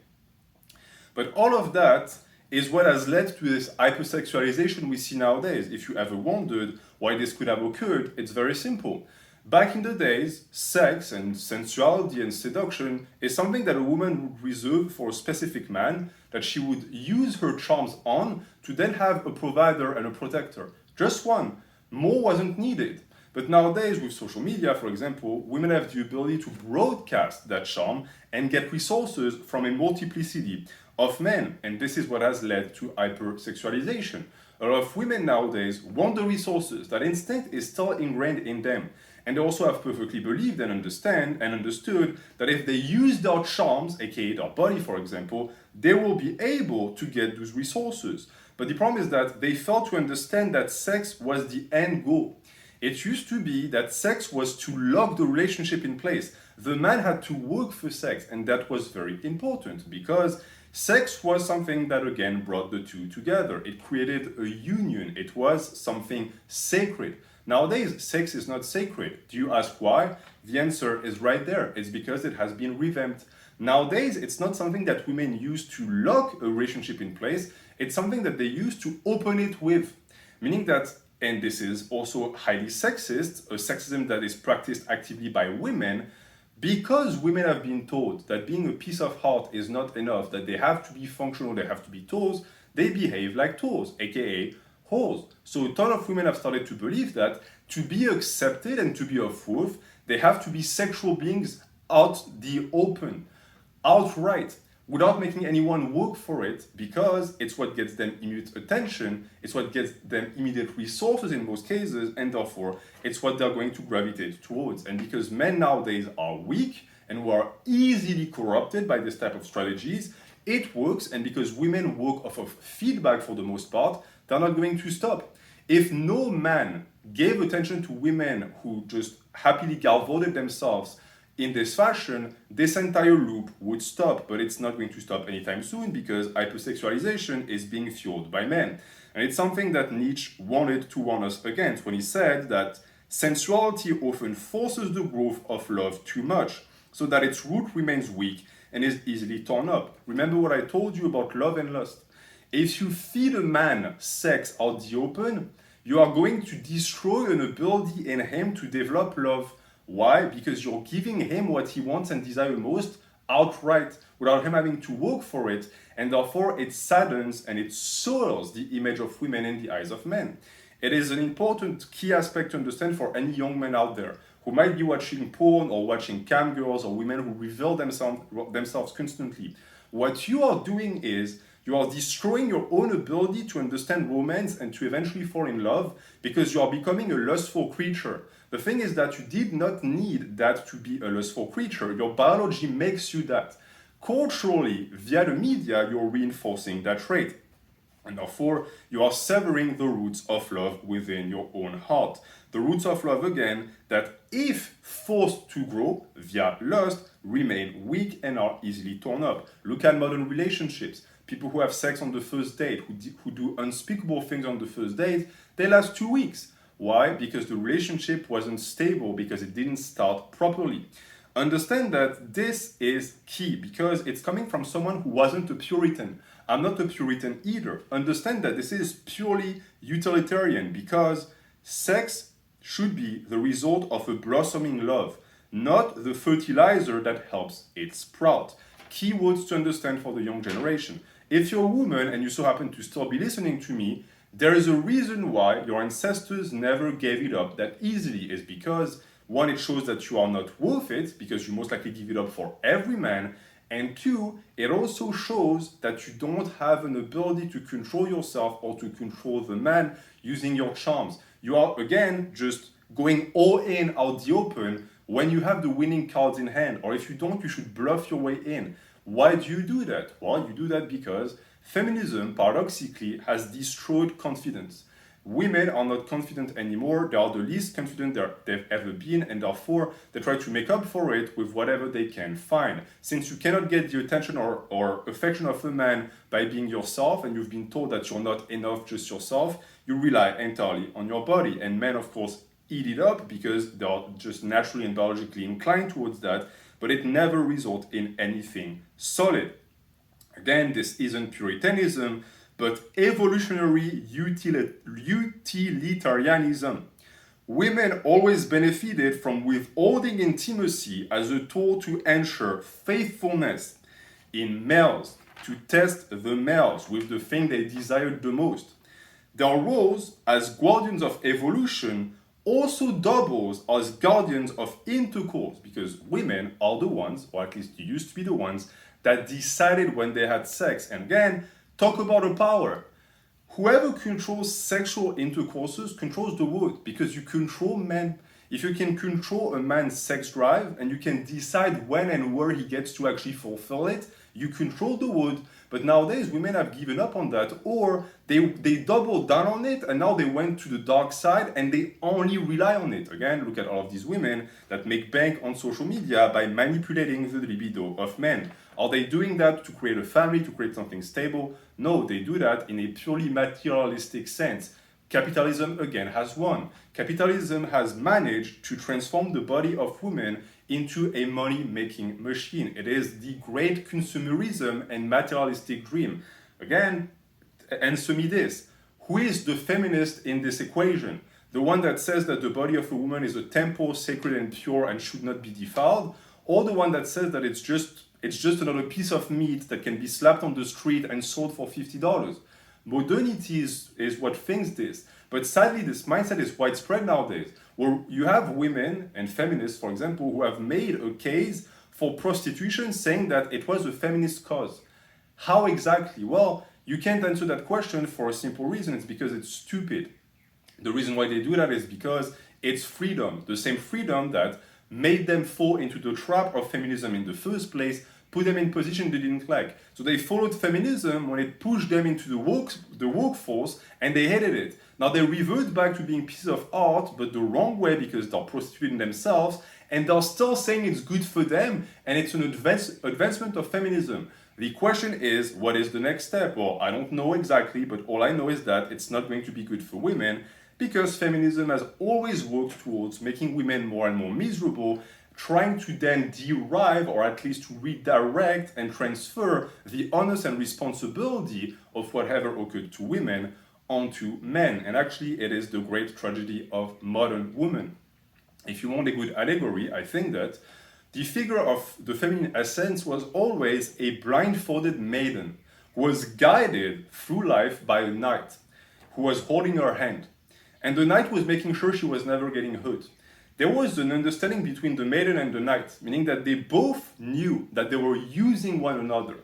But all of that is what has led to this hypersexualization we see nowadays. If you ever wondered why this could have occurred, it's very simple. Back in the days, sex and sensuality and seduction is something that a woman would reserve for a specific man that she would use her charms on to then have a provider and a protector. Just one. More wasn't needed. But nowadays, with social media, for example, women have the ability to broadcast that charm and get resources from a multiplicity of men. And this is what has led to hypersexualization. A lot of women nowadays want the resources. That instinct is still ingrained in them. And they also have perfectly believed and understood that if they use their charms, aka their body, for example, they will be able to get those resources. But the problem is that they failed to understand that sex was the end goal. It used to be that sex was to lock the relationship in place. The man had to work for sex, and that was very important because sex was something that again brought the two together. It created a union. It was something sacred. Nowadays, sex is not sacred. Do you ask why? The answer is right there. It's because it has been revamped. Nowadays, it's not something that women use to lock a relationship in place. It's something that they use to open it with. Meaning that, and this is also highly sexist, a sexism that is practiced actively by women, because women have been told that being a piece of heart is not enough, that they have to be functional, they have to be tools, they behave like tools, aka whores. So a ton of women have started to believe that to be accepted and to be of worth, they have to be sexual beings out the open, outright, without making anyone work for it, because it's what gets them immediate attention, it's what gets them immediate resources in most cases, and therefore it's what they're going to gravitate towards. And because men nowadays are weak and were easily corrupted by this type of strategies, it works, and because women work off of feedback for the most part, they're not going to stop. If no man gave attention to women who just happily galvanized themselves in this fashion, this entire loop would stop, but it's not going to stop anytime soon because hypersexualization is being fueled by men. And it's something that Nietzsche wanted to warn us against when he said that sensuality often forces the growth of love too much, so that its root remains weak and is easily torn up. Remember what I told you about love and lust. If you feed a man sex out the open, you are going to destroy an ability in him to develop love. Why? Because you're giving him what he wants and desires most outright without him having to work for it, and therefore it saddens and it soils the image of women in the eyes of men. It is an important key aspect to understand for any young men out there who might be watching porn or watching cam girls or women who reveal themselves constantly. What you are doing is you are destroying your own ability to understand romance and to eventually fall in love because you are becoming a lustful creature. The thing is that you did not need that to be a lustful creature. Your biology makes you that. Culturally, via the media, you're reinforcing that trait. And therefore, you are severing the roots of love within your own heart. The roots of love, again, that if forced to grow via lust, remain weak and are easily torn up. Look at modern relationships. People who have sex on the first date, who do unspeakable things on the first date, they last 2 weeks. Why? Because the relationship wasn't stable, because it didn't start properly. Understand that this is key because it's coming from someone who wasn't a Puritan. I'm not a Puritan either. Understand that this is purely utilitarian because sex should be the result of a blossoming love, not the fertilizer that helps it sprout. Key words to understand for the young generation. If you're a woman and you so happen to still be listening to me, there is a reason why your ancestors never gave it up that easily. Is because one, it shows that you are not worth it because you most likely give it up for every man. And two, it also shows that you don't have an ability to control yourself or to control the man using your charms. You are, again, just going all in out the open when you have the winning cards in hand. Or if you don't, you should bluff your way in. Why do you do that? Well, you do that because feminism, paradoxically, has destroyed confidence. Women are not confident anymore. They are the least confident they've ever been, and therefore they try to make up for it with whatever they can find. Since you cannot get the attention or affection of a man by being yourself, and you've been told that you're not enough just yourself, you rely entirely on your body. And men, of course, eat it up because they are just naturally and biologically inclined towards that, but it never results in anything solid. Again, this isn't Puritanism, but evolutionary utilitarianism. Women always benefited from withholding intimacy as a tool to ensure faithfulness in males, to test the males with the thing they desired the most. Their roles as guardians of evolution also doubles as guardians of intercourse because women are the ones, or at least used to be the ones, that decided when they had sex. And again, talk about a power. Whoever controls sexual intercourses controls the world because you control men. If you can control a man's sex drive and you can decide when and where he gets to actually fulfill it, you control the world. But nowadays, women have given up on that, or they doubled down on it and now they went to the dark side and they only rely on it. Again, look at all of these women that make bank on social media by manipulating the libido of men. Are they doing that to create a family, to create something stable? No, they do that in a purely materialistic sense. Capitalism, again, has won. Capitalism has managed to transform the body of women into a money-making machine. It is the great consumerism and materialistic dream. Again, answer me this. Who is the feminist in this equation? The one that says that the body of a woman is a temple, sacred and pure and should not be defiled? Or the one that says that it's just another piece of meat that can be slapped on the street and sold for $50? Modernity is what thinks this. But sadly, this mindset is widespread nowadays, where you have women and feminists, for example, who have made a case for prostitution saying that it was a feminist cause. How exactly? Well, you can't answer that question for a simple reason. It's because it's stupid. The reason why they do that is because it's freedom. The same freedom that made them fall into the trap of feminism in the first place, put them in position they didn't like. So they followed feminism when it pushed them into the workforce and they hated it. Now they revert back to being pieces of art, but the wrong way because they're prostituting themselves and they're still saying it's good for them and it's an advancement of feminism. The question is, what is the next step? Well, I don't know exactly, but all I know is that it's not going to be good for women because feminism has always worked towards making women more and more miserable, trying to then derive or at least to redirect and transfer the onus and responsibility of whatever occurred to women onto men. And actually, it is the great tragedy of modern women. If you want a good allegory, I think that the figure of the feminine essence was always a blindfolded maiden who was guided through life by a knight who was holding her hand. And the knight was making sure she was never getting hurt. There was an understanding between the maiden and the knight, meaning that they both knew that they were using one another.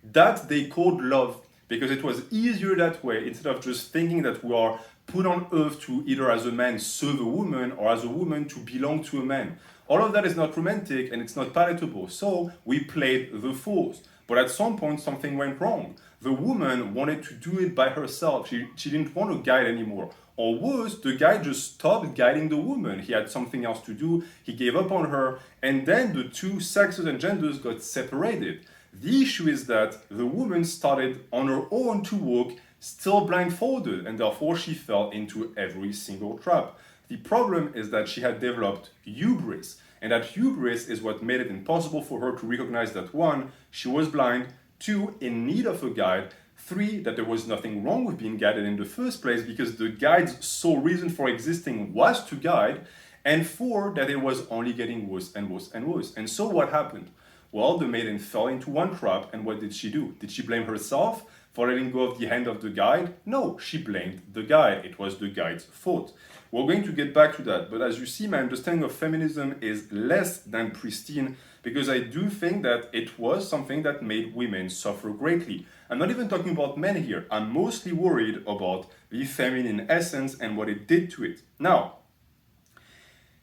That they called love, because it was easier that way, instead of just thinking that we are put on earth to either as a man serve a woman or as a woman to belong to a man. All of that is not romantic and it's not palatable, so we played the fools. But at some point something went wrong. The woman wanted to do it by herself. She didn't want to guide anymore. Or worse, the guy just stopped guiding the woman. He had something else to do, he gave up on her, and then the two sexes and genders got separated. The issue is that the woman started on her own to walk, still blindfolded, and therefore she fell into every single trap. The problem is that she had developed hubris, And that hubris is what made it impossible for her to recognize that 1, she was blind, 2, in need of a guide, 3, that there was nothing wrong with being guided in the first place because the guide's sole reason for existing was to guide, and 4, that it was only getting worse and worse and worse. And so what happened? Well, the maiden fell into one trap, and what did she do? Did she blame herself for letting go of the hand of the guide? No, she blamed the guide. It was the guide's fault. We're going to get back to that, but as you see, my understanding of feminism is less than pristine because I do think that it was something that made women suffer greatly. I'm not even talking about men here. I'm mostly worried about the feminine essence and what it did to it. Now,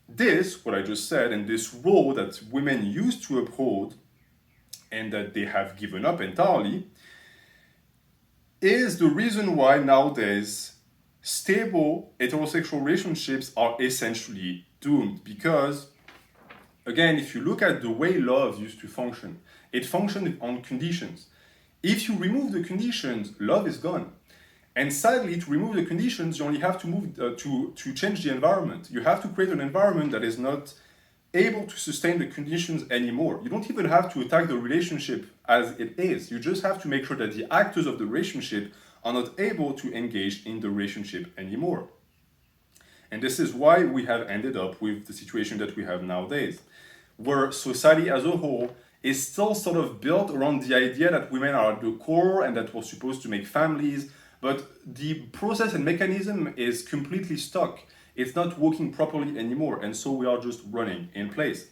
this, what I just said, and this role that women used to uphold and that they have given up entirely, is the reason why nowadays stable heterosexual relationships are essentially doomed. Because, again, if you look at the way love used to function, it functioned on conditions. If you remove the conditions, love is gone. And sadly, to remove the conditions, you only have to move to change the environment. You have to create an environment that is not able to sustain the conditions anymore. You don't even have to attack the relationship as it is. You just have to make sure that the actors of the relationship are not able to engage in the relationship anymore. And this is why we have ended up with the situation that we have nowadays, where society as a whole is still sort of built around the idea that women are at the core and that we're supposed to make families, but the process and mechanism is completely stuck. It's not working properly anymore, and so we are just running in place.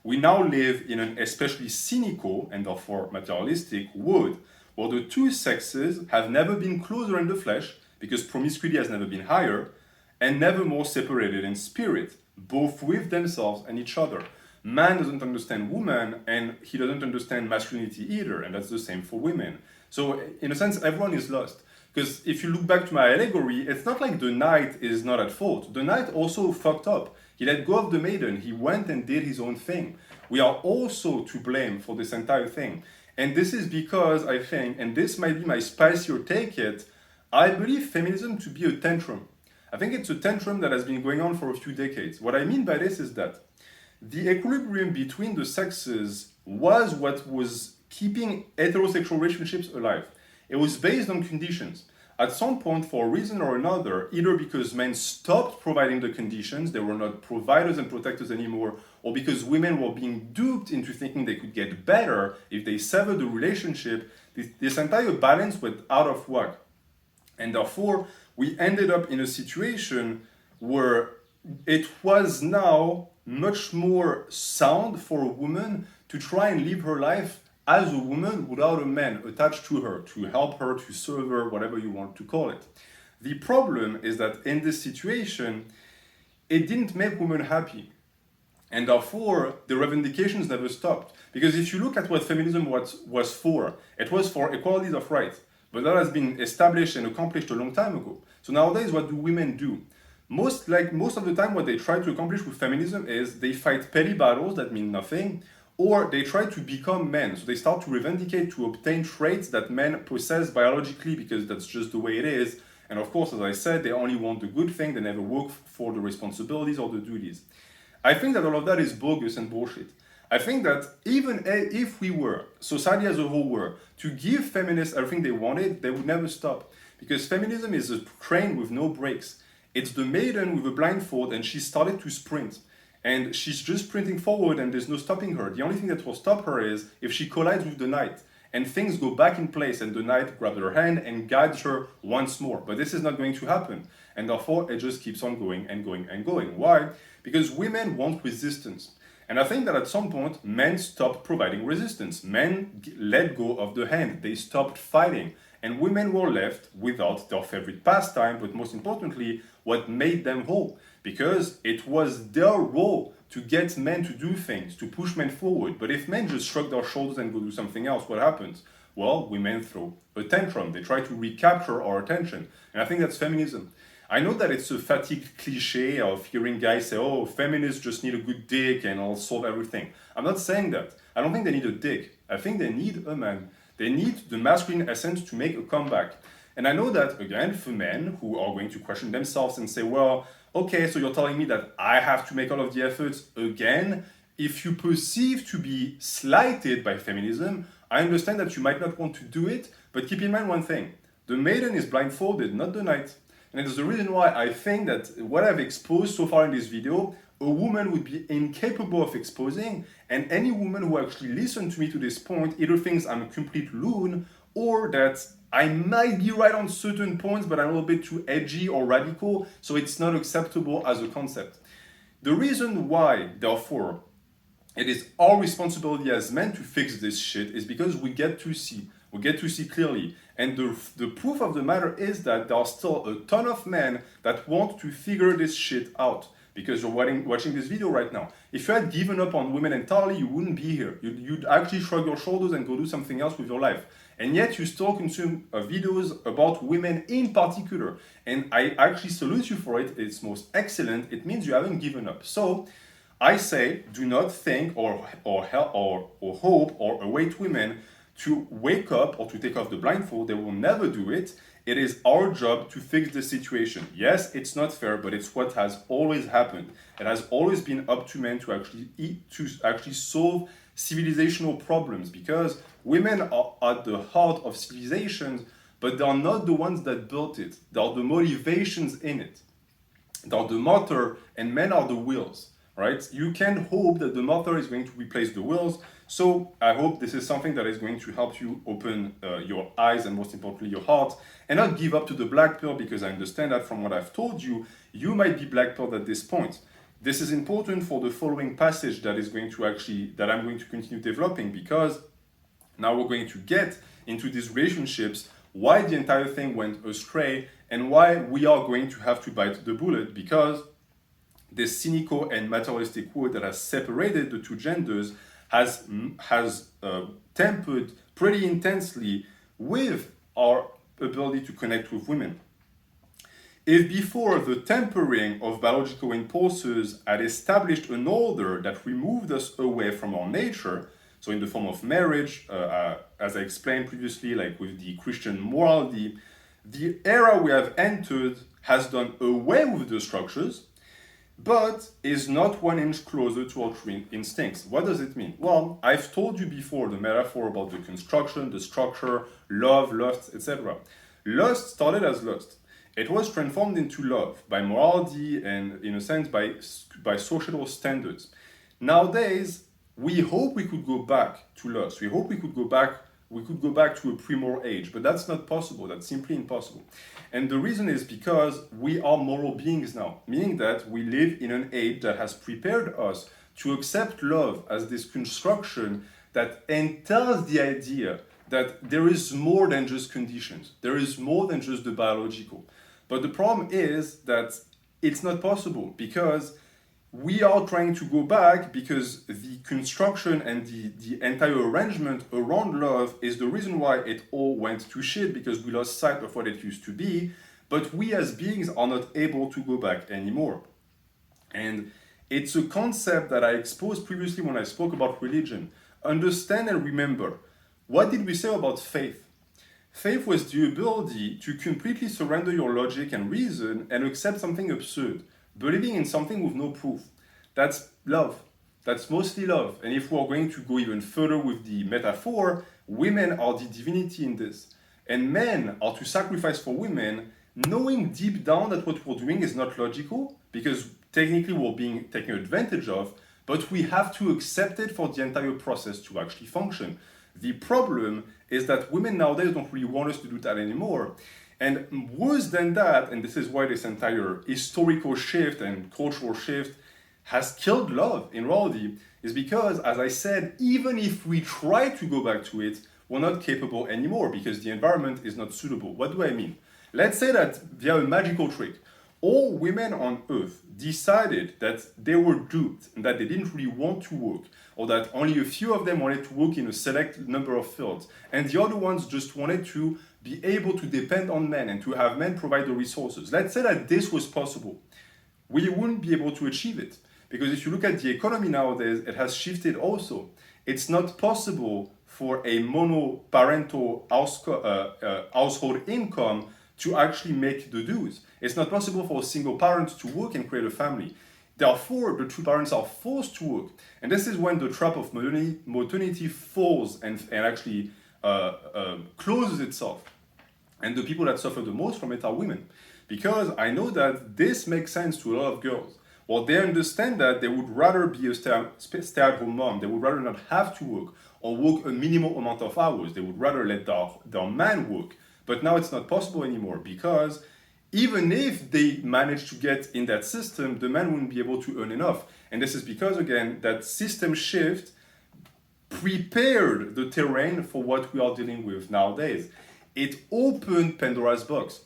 We now live in an especially cynical and therefore materialistic world, where the two sexes have never been closer in the flesh, because promiscuity has never been higher, and never more separated in spirit, both with themselves and each other. Man doesn't understand woman, and he doesn't understand masculinity either, and that's the same for women. So in a sense, everyone is lost. Because if you look back to my allegory, it's not like the knight is not at fault. The knight also fucked up. He let go of the maiden. He went and did his own thing. We are also to blame for this entire thing. And this is because I think, and this might be my spicier take it, I believe feminism to be a tantrum. I think it's a tantrum that has been going on for a few decades. What I mean by this is that the equilibrium between the sexes was what was keeping heterosexual relationships alive. It was based on conditions. At some point, for a reason or another, either because men stopped providing the conditions, they were not providers and protectors anymore, or because women were being duped into thinking they could get better if they severed the relationship, this entire balance went out of whack. And therefore, we ended up in a situation where it was now much more sound for a woman to try and live her life as a woman without a man attached to her, to help her, to serve her, whatever you want to call it. The problem is that in this situation, it didn't make women happy. And therefore, the revendications never stopped. Because if you look at what feminism was for, it was for equalities of rights. But that has been established and accomplished a long time ago. So nowadays, what do women do? Most of the time, what they try to accomplish with feminism is they fight petty battles that mean nothing, or they try to become men. So they start to revendicate, to obtain traits that men possess biologically because that's just the way it is. And of course, as I said, they only want the good thing, they never work for the responsibilities or the duties. I think that all of that is bogus and bullshit. I think that even if we were, society as a whole were, to give feminists everything they wanted, they would never stop. Because feminism is a train with no brakes. It's the maiden with a blindfold and she started to sprint. And she's just sprinting forward and there's no stopping her. The only thing that will stop her is if she collides with the knight and things go back in place and the knight grabs her hand and guides her once more. But this is not going to happen. And therefore, it just keeps on going and going and going. Why? Because women want resistance. And I think that at some point, men stopped providing resistance. Men let go of the hand. They stopped fighting. And women were left without their favorite pastime, but most importantly, what made them whole. Because it was their role to get men to do things, to push men forward. But if men just shrug their shoulders and go do something else, what happens? Well, women throw a tantrum. They try to recapture our attention. And I think that's feminism. I know that it's a fatigued cliche of hearing guys say, oh, feminists just need a good dick and I'll solve everything. I'm not saying that. I don't think they need a dick. I think they need a man. They need the masculine essence to make a comeback. And I know that, again, for men who are going to question themselves and say, well, Okay, so you're telling me that I have to make all of the efforts again. If you perceive to be slighted by feminism, I understand that you might not want to do it, but keep in mind one thing. The maiden is blindfolded, not the knight. And it is the reason why I think that what I've exposed so far in this video, a woman would be incapable of exposing, and any woman who actually listened to me to this point either thinks I'm a complete loon, or that I might be right on certain points, but I'm a little bit too edgy or radical, so it's not acceptable as a concept. The reason why, therefore, it is our responsibility as men to fix this shit is because we get to see clearly. And the proof of the matter is that there are still a ton of men that want to figure this shit out. Because you're watching this video right now. If you had given up on women entirely, you wouldn't be here. You'd actually shrug your shoulders and go do something else with your life. And yet you still consume videos about women in particular. And I actually salute you for it. It's most excellent. It means you haven't given up. So I say, do not think or hope or await women to wake up or to take off the blindfold. They will never do it. It is our job to fix the situation. Yes, it's not fair, but it's what has always happened. It has always been up to men to actually solve civilizational problems, because women are at the heart of civilizations, but they are not the ones that built it. They are the motivations in it. They are the motor, and men are the wheels. Right? You can hope that the motor is going to replace the wheels. So I hope this is something that is going to help you open your eyes and most importantly your heart, and not give up to the black pill, because I understand that from what I've told you, you might be black pilled at this point. This is important for the following passage that I'm going to continue developing, because now we're going to get into these relationships, why the entire thing went astray, and why we are going to have to bite the bullet, because this cynical and materialistic world that has separated the two genders has tempered pretty intensely with our ability to connect with women. If before the tempering of biological impulses had established an order that removed us away from our nature, so in the form of marriage, as I explained previously, like with the Christian morality, the era we have entered has done away with the structures, but is not 1 inch closer to our true instincts. What does it mean? Well, I've told you before the metaphor about the construction, the structure, love, lust, etc. Lust started as lust. It was transformed into love by morality and, in a sense, by societal standards. Nowadays, we hope we could go back to lust. We hope we could go back to a pre-moral age, but that's not possible. That's simply impossible. And the reason is because we are moral beings now, meaning that we live in an age that has prepared us to accept love as this construction that entails the idea that there is more than just conditions. There is more than just the biological. But the problem is that it's not possible, because we are trying to go back, because the construction and the entire arrangement around love is the reason why it all went to shit, because we lost sight of what it used to be, but we as beings are not able to go back anymore. And it's a concept that I exposed previously when I spoke about religion. Understand and remember, what did we say about faith? Faith was the ability to completely surrender your logic and reason and accept something absurd, believing in something with no proof. That's love. That's mostly love. And if we're going to go even further with the metaphor, women are the divinity in this. And men are to sacrifice for women, knowing deep down that what we're doing is not logical, because technically we're being taken advantage of, but we have to accept it for the entire process to actually function. The problem is that women nowadays don't really want us to do that anymore. And worse than that, and this is why this entire historical shift and cultural shift has killed love in reality, is because, as I said, even if we try to go back to it, we're not capable anymore because the environment is not suitable. What do I mean? Let's say that via a magical trick, all women on Earth decided that they were duped and that they didn't really want to work, or that only a few of them wanted to work in a select number of fields, and the other ones just wanted to be able to depend on men and to have men provide the resources. Let's say that this was possible. We wouldn't be able to achieve it, because if you look at the economy nowadays, it has shifted also. It's not possible for a monoparental household income to actually make the dues. It's not possible for a single parent to work and create a family. Therefore, the two parents are forced to work. And this is when the trap of modernity falls and actually closes itself. And the people that suffer the most from it are women. Because I know that this makes sense to a lot of girls. Well, they understand that they would rather be a stay-at-home mom. They would rather not have to work or work a minimal amount of hours. They would rather let their man work. But now it's not possible anymore because even if they manage to get in that system, the man wouldn't be able to earn enough. And this is because, again, that system shift prepared the terrain for what we are dealing with nowadays. It opened Pandora's box.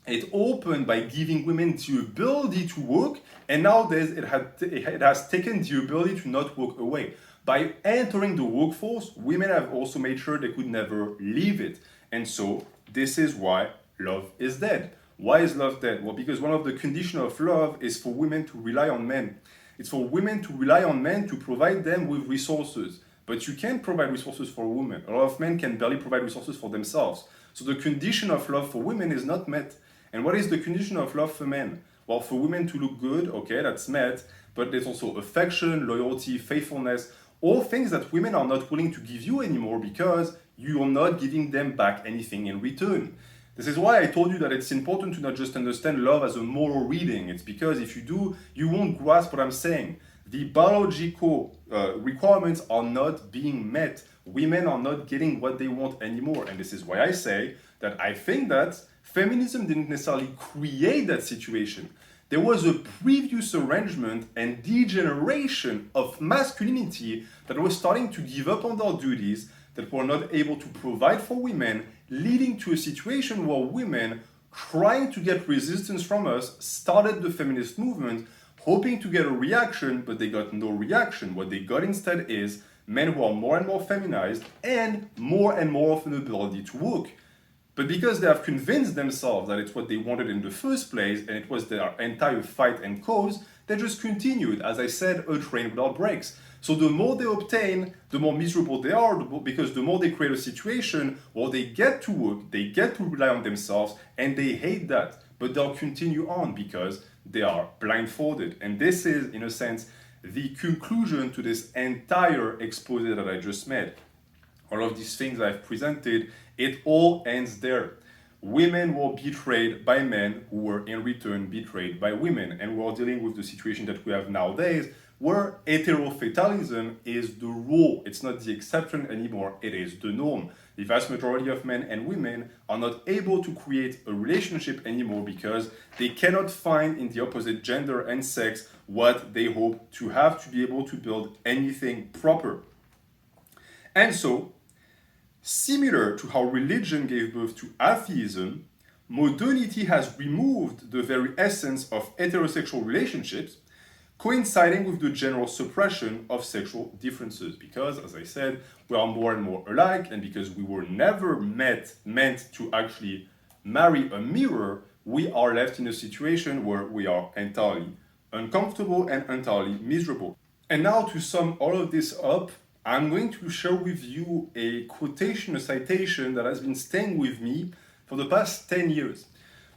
It opened by giving women the ability to work, and nowadays it has taken the ability to not work away. By entering the workforce, women have also made sure they could never leave it. And so this is why love is dead. Why is love dead? Well, because one of the conditions of love is for women to rely on men. It's for women to rely on men to provide them with resources. But you can't provide resources for a woman. A lot of men can barely provide resources for themselves. So the condition of love for women is not met. And what is the condition of love for men? Well, for women to look good, okay, that's met. But there's also affection, loyalty, faithfulness, all things that women are not willing to give you anymore because you are not giving them back anything in return. This is why I told you that it's important to not just understand love as a moral reading. It's because if you do, you won't grasp what I'm saying. The biological requirements are not being met. Women are not getting what they want anymore. And this is why I say that I think that feminism didn't necessarily create that situation. There was a previous arrangement and degeneration of masculinity that was starting to give up on their duties, that were not able to provide for women, leading to a situation where women, trying to get resistance from us, started the feminist movement, hoping to get a reaction, but they got no reaction. What they got instead is men who are more and more feminized and more of an ability to work. But because they have convinced themselves that it's what they wanted in the first place and it was their entire fight and cause, they just continued, as I said, a train without brakes. So the more they obtain, the more miserable they are, because the more they create a situation where they get to work, they get to rely on themselves, and they hate that. But they'll continue on because they are blindfolded. And this is, in a sense, the conclusion to this entire expose that I just made. All of these things I've presented, it all ends there. Women were betrayed by men who were in return betrayed by women. And we're dealing with the situation that we have nowadays where heterofatalism is the rule. It's not the exception anymore, it is the norm. The vast majority of men and women are not able to create a relationship anymore because they cannot find in the opposite gender and sex what they hope to have to be able to build anything proper. And so, similar to how religion gave birth to atheism, modernity has removed the very essence of heterosexual relationships, coinciding with the general suppression of sexual differences. Because, as I said, we are more and more alike, and because we were never meant to actually marry a mirror, we are left in a situation where we are entirely uncomfortable and entirely miserable. And now, to sum all of this up, I'm going to share with you a quotation, a citation that has been staying with me for the past 10 years.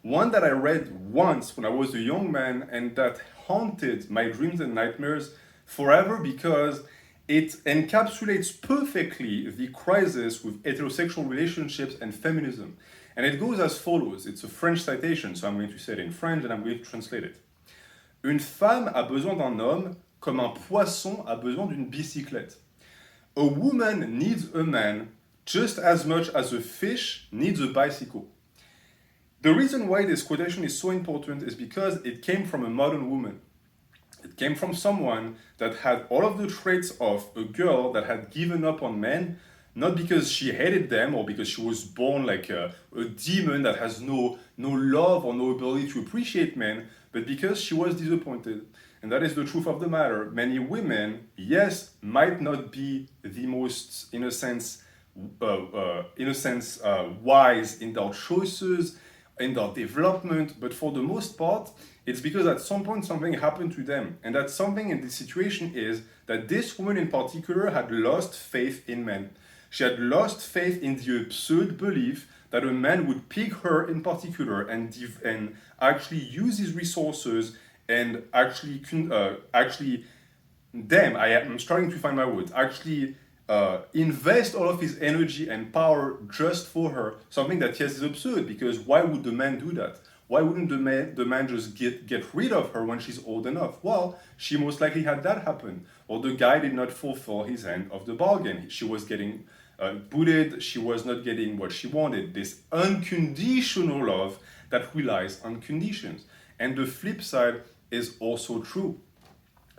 One that I read once when I was a young man and that haunted my dreams and nightmares forever because it encapsulates perfectly the crisis with heterosexual relationships and feminism. And it goes as follows. It's a French citation, so I'm going to say it in French and I'm going to translate it. Une femme a besoin d'un homme comme un poisson a besoin d'une bicyclette. A woman needs a man just as much as a fish needs a bicycle. The reason why this quotation is so important is because it came from a modern woman. It came from someone that had all of the traits of a girl that had given up on men, not because she hated them or because she was born like a demon that has no love or no ability to appreciate men, but because she was disappointed. And that is the truth of the matter. Many women, yes, might not be the most, in a sense, wise in their choices, in their development, but for the most part, it's because at some point something happened to them. And that something in this situation is that this woman in particular had lost faith in men. She had lost faith in the absurd belief that a man would pick her in particular and actually use his resources and I'm starting to find my words, actually invest all of his energy and power just for her, something that yes is absurd, because why would the man do that? Why wouldn't the man just get rid of her when she's old enough? Well, she most likely had that happen, or the guy did not fulfill his end of the bargain. She was getting booted, she was not getting what she wanted, this unconditional love that relies on conditions. And the flip side is also true.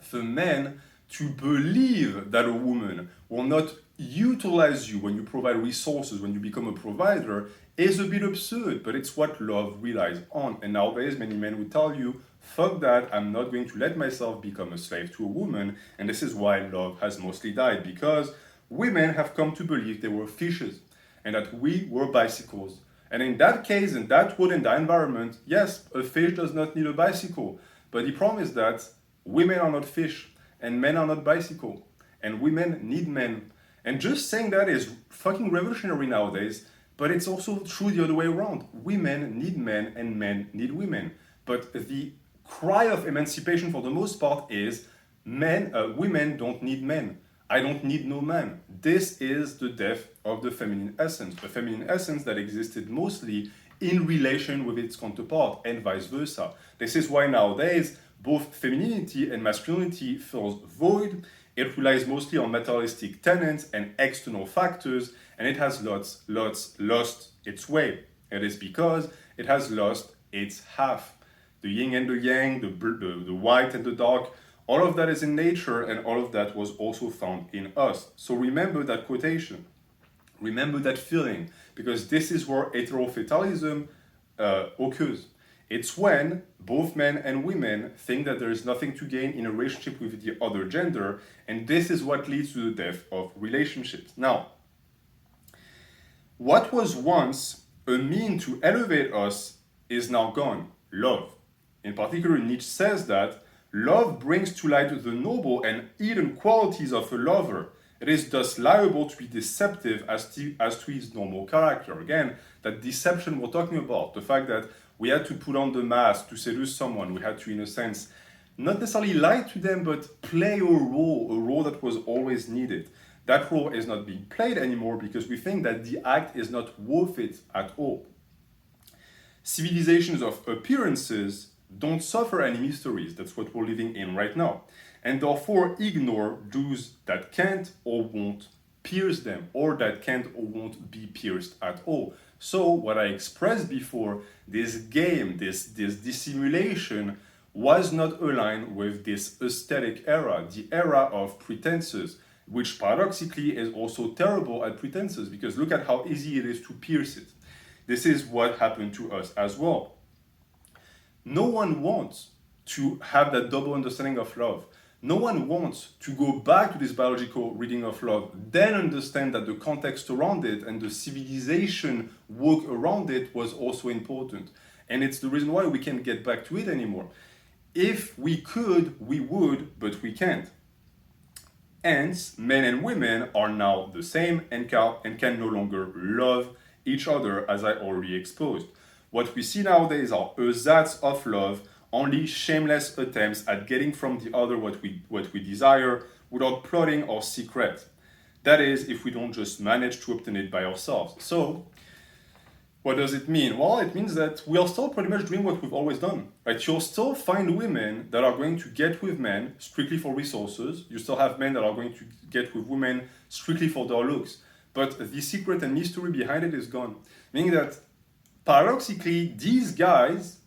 For men to believe that a woman will not utilize you when you provide resources, when you become a provider, is a bit absurd, but it's what love relies on. And nowadays, many men will tell you, fuck that, I'm not going to let myself become a slave to a woman. And this is why love has mostly died, because women have come to believe they were fishes and that we were bicycles. And in that case, in that world, in that environment, yes, a fish does not need a bicycle. But the problem is that women are not fish and men are not bicycle. And women need men. And just saying that is fucking revolutionary nowadays, but it's also true the other way around. Women need men and men need women. But the cry of emancipation for the most part is women don't need men. I don't need no man. This is the death of the feminine essence, a feminine essence that existed mostly in relation with its counterpart and vice versa. This is why nowadays both femininity and masculinity feels void. It relies mostly on materialistic tenets and external factors, and it has lost its way. It is because it has lost its half. The yin and the yang, the white and the dark, all of that is in nature, and all of that was also found in us. So remember that quotation. Remember that feeling, because this is where heterofatalism occurs. It's when both men and women think that there is nothing to gain in a relationship with the other gender, and this is what leads to the death of relationships. Now, what was once a mean to elevate us is now gone: love. In particular, Nietzsche says that love brings to light the noble and hidden qualities of a lover. It is thus liable to be deceptive as to his normal character. Again, that deception we're talking about, the fact that we had to put on the mask to seduce someone, we had to, in a sense, not necessarily lie to them, but play a role that was always needed. That role is not being played anymore because we think that the act is not worth it at all. Civilizations of appearances don't suffer any mysteries. That's what we're living in right now. And therefore ignore those that can't or won't pierce them, or that can't or won't be pierced at all. So what I expressed before, this game, this dissimulation, was not aligned with this aesthetic era, the era of pretenses, which paradoxically is also terrible at pretenses, because look at how easy it is to pierce it. This is what happened to us as well. No one wants to have that double understanding of love. No one wants to go back to this biological reading of love, then understand that the context around it and the civilization work around it was also important. And it's the reason why we can't get back to it anymore. If we could, we would, but we can't. Hence, men and women are now the same and can no longer love each other, as I already exposed. What we see nowadays are ersatz of love, only shameless attempts at getting from the other what we desire without plotting or secret. That is, if we don't just manage to obtain it by ourselves. So, what does it mean? Well, it means that we are still pretty much doing what we've always done. Right? You'll still find women that are going to get with men strictly for resources. You still have men that are going to get with women strictly for their looks. But the secret and mystery behind it is gone. Meaning that, paradoxically, these guys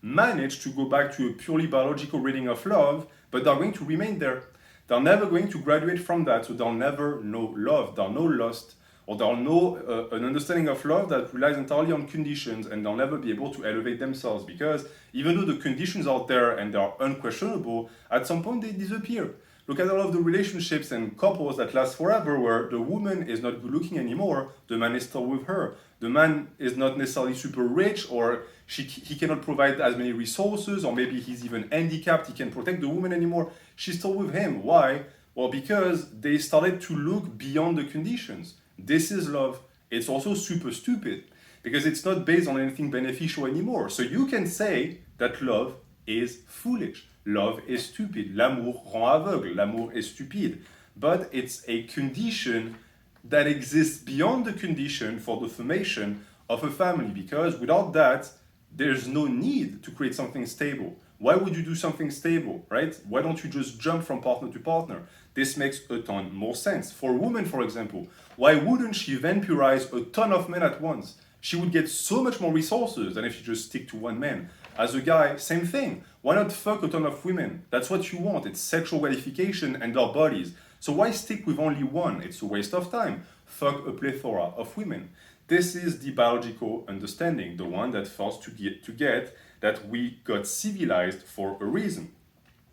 manage to go back to a purely biological reading of love, but they're going to remain there. They're never going to graduate from that, so they'll never know love. They'll know lust, or they'll know an understanding of love that relies entirely on conditions, and they'll never be able to elevate themselves, because even though the conditions are there and they are unquestionable, at some point they disappear. Look at all of the relationships and couples that last forever, where the woman is not good looking anymore, the man is still with her. The man is not necessarily super rich, or he cannot provide as many resources, or maybe he's even handicapped, he can't protect the woman anymore. She's still with him. Why? Well, because they started to look beyond the conditions. This is love. It's also super stupid, because it's not based on anything beneficial anymore. So you can say that love is foolish, love is stupid, l'amour rend aveugle, l'amour est stupide. But it's a condition that exists beyond the condition for the formation of a family, because without that, there's no need to create something stable. Why would you do something stable, right? Why don't you just jump from partner to partner? This makes a ton more sense. For a woman, for example, why wouldn't she vampirize a ton of men at once? She would get so much more resources than if you just stick to one man. As a guy, same thing. Why not fuck a ton of women? That's what you want. It's sexual gratification and their bodies. So why stick with only one? It's a waste of time. Fuck a plethora of women. This is the biological understanding, the one that first to get that we got civilized for a reason.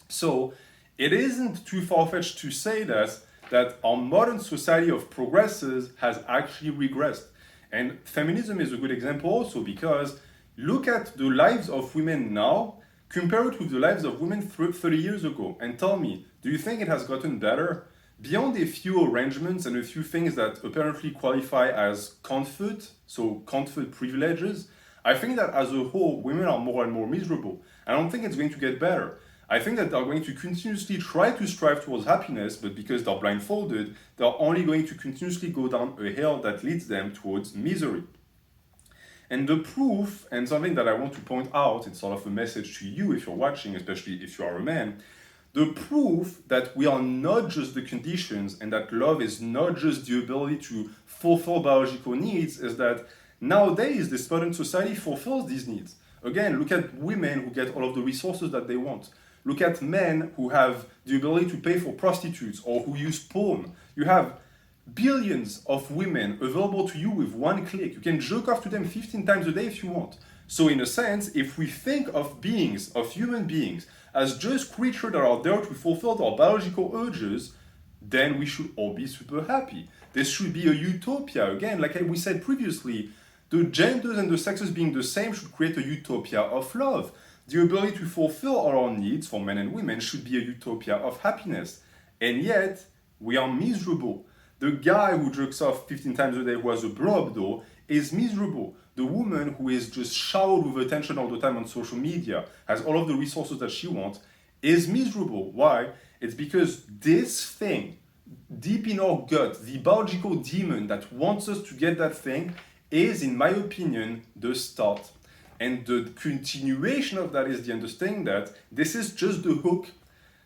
So it isn't too far-fetched to say that our modern society of progresses has actually regressed. And feminism is a good example also, because look at the lives of women now, compare it with the lives of women 30 years ago, and tell me, do you think it has gotten better? Beyond a few arrangements and a few things that apparently qualify as comfort, so comfort privileges, I think that as a whole, women are more and more miserable. I don't think it's going to get better. I think that they're going to continuously try to strive towards happiness, but because they're blindfolded, they're only going to continuously go down a hill that leads them towards misery. And the proof, and something that I want to point out, it's sort of a message to you if you're watching, especially if you are a man, the proof that we are not just the conditions and that love is not just the ability to fulfill biological needs is that nowadays this modern society fulfills these needs. Again, look at women who get all of the resources that they want. Look at men who have the ability to pay for prostitutes or who use porn. You have billions of women available to you with one click. You can jerk off to them 15 times a day if you want. So in a sense, if we think of beings, of human beings, as just creatures that are there to fulfill our biological urges, then we should all be super happy. This should be a utopia. Again, like we said previously, the genders and the sexes being the same should create a utopia of love. The ability to fulfill all our needs for men and women should be a utopia of happiness. And yet, we are miserable. The guy who jerks off 15 times a day who has a blow-up though is miserable. The woman who is just showered with attention all the time on social media, has all of the resources that she wants, is miserable. Why? It's because this thing, deep in our gut, the biological demon that wants us to get that thing, is, in my opinion, the start. And the continuation of that is the understanding that this is just the hook.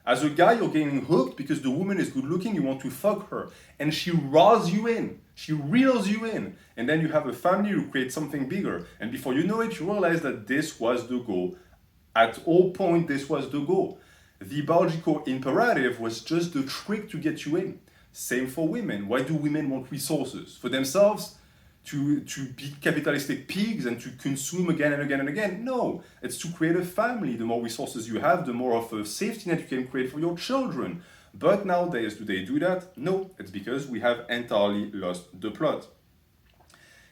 As a guy, you're getting hooked because the woman is good looking, you want to fuck her. And she reels you in. She reels you in. And then you have a family, you create something bigger. And before you know it, you realize that this was the goal. At all points, this was the goal. The biological imperative was just the trick to get you in. Same for women. Why do women want resources? For themselves? To be capitalistic pigs and to consume again and again and again? No, it's to create a family. The more resources you have, the more of a safety net you can create for your children. But nowadays, do they do that? No, it's because we have entirely lost the plot.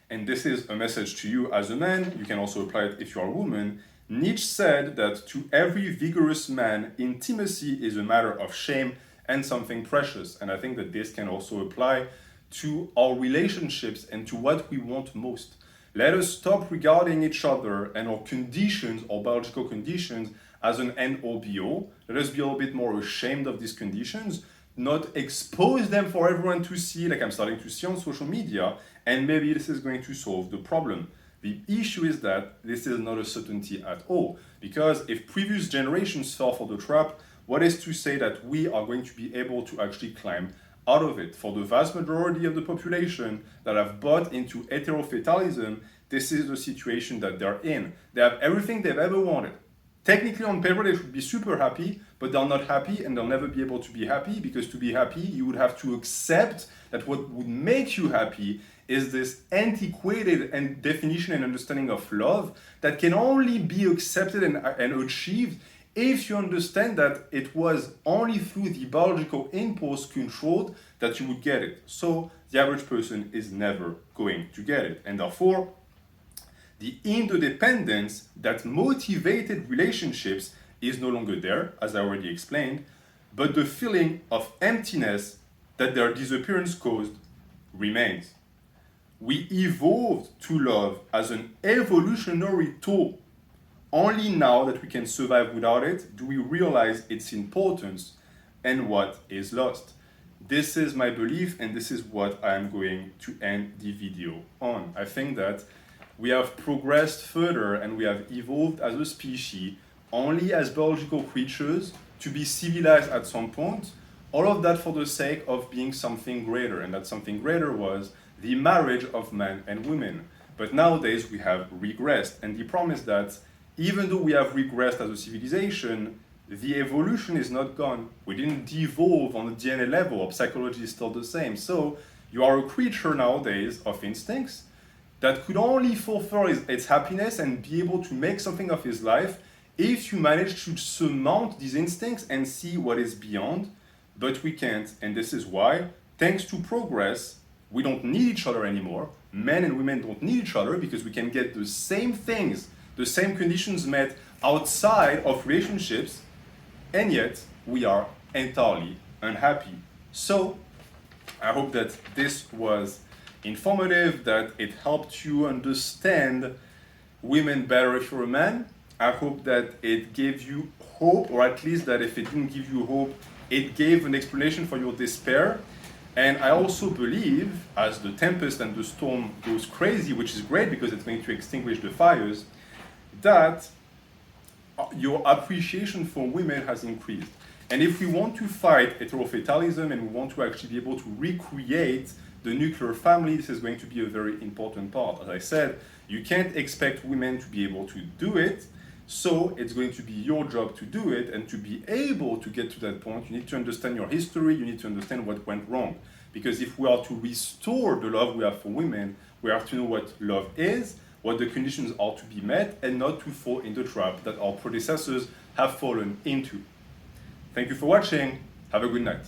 And this is a message to you as a man. You can also apply it if you are a woman. Nietzsche said that to every vigorous man, intimacy is a matter of shame and something precious. And I think that this can also apply to our relationships and to what we want most. Let us stop regarding each other and our conditions, our biological conditions, as an end all be all. Let us be a little bit more ashamed of these conditions, not expose them for everyone to see, like I'm starting to see on social media, and maybe this is going to solve the problem. The issue is that this is not a certainty at all, because if previous generations fell for the trap, what is to say that we are going to be able to actually climb out of it? For the vast majority of the population that have bought into heterofatalism, this is the situation that they're in. They have everything they've ever wanted. Technically on paper they should be super happy, but they're not happy and they'll never be able to be happy, because to be happy you would have to accept that what would make you happy is this antiquated and definition and understanding of love that can only be accepted and achieved if you understand that it was only through the biological impulse controlled that you would get it. So the average person is never going to get it. And therefore, the interdependence that motivated relationships is no longer there, as I already explained, but the feeling of emptiness that their disappearance caused remains. We evolved to love as an evolutionary tool. Only now that we can survive without it do we realize its importance and what is lost. This is my belief, and this is what I'm going to end the video on. I think that we have progressed further and we have evolved as a species only as biological creatures to be civilized at some point. All of that for the sake of being something greater, and that something greater was the marriage of men and women. But nowadays we have regressed, and the problem is that even though we have regressed as a civilization, the evolution is not gone. We didn't devolve on the DNA level. Our psychology is still the same. So you are a creature nowadays of instincts that could only fulfill its happiness and be able to make something of his life if you manage to surmount these instincts and see what is beyond. But we can't, and this is why, thanks to progress, we don't need each other anymore. Men and women don't need each other because we can get the same things, the same conditions met outside of relationships, and yet we are entirely unhappy. So I hope that this was informative, that it helped you understand women better if you're a man. I hope that it gave you hope, or at least that if it didn't give you hope, it gave an explanation for your despair. And I also believe, as the tempest and the storm goes crazy, which is great because it's going to extinguish the fires, that your appreciation for women has increased. And if we want to fight heterofatalism and we want to actually be able to recreate the nuclear family, this is going to be a very important part. As I said, you can't expect women to be able to do it, so it's going to be your job to do it, and to be able to get to that point, you need to understand your history, you need to understand what went wrong. Because if we are to restore the love we have for women, we have to know what love is, what the conditions are to be met, and not to fall in the trap that our predecessors have fallen into. Thank you for watching. Have a good night.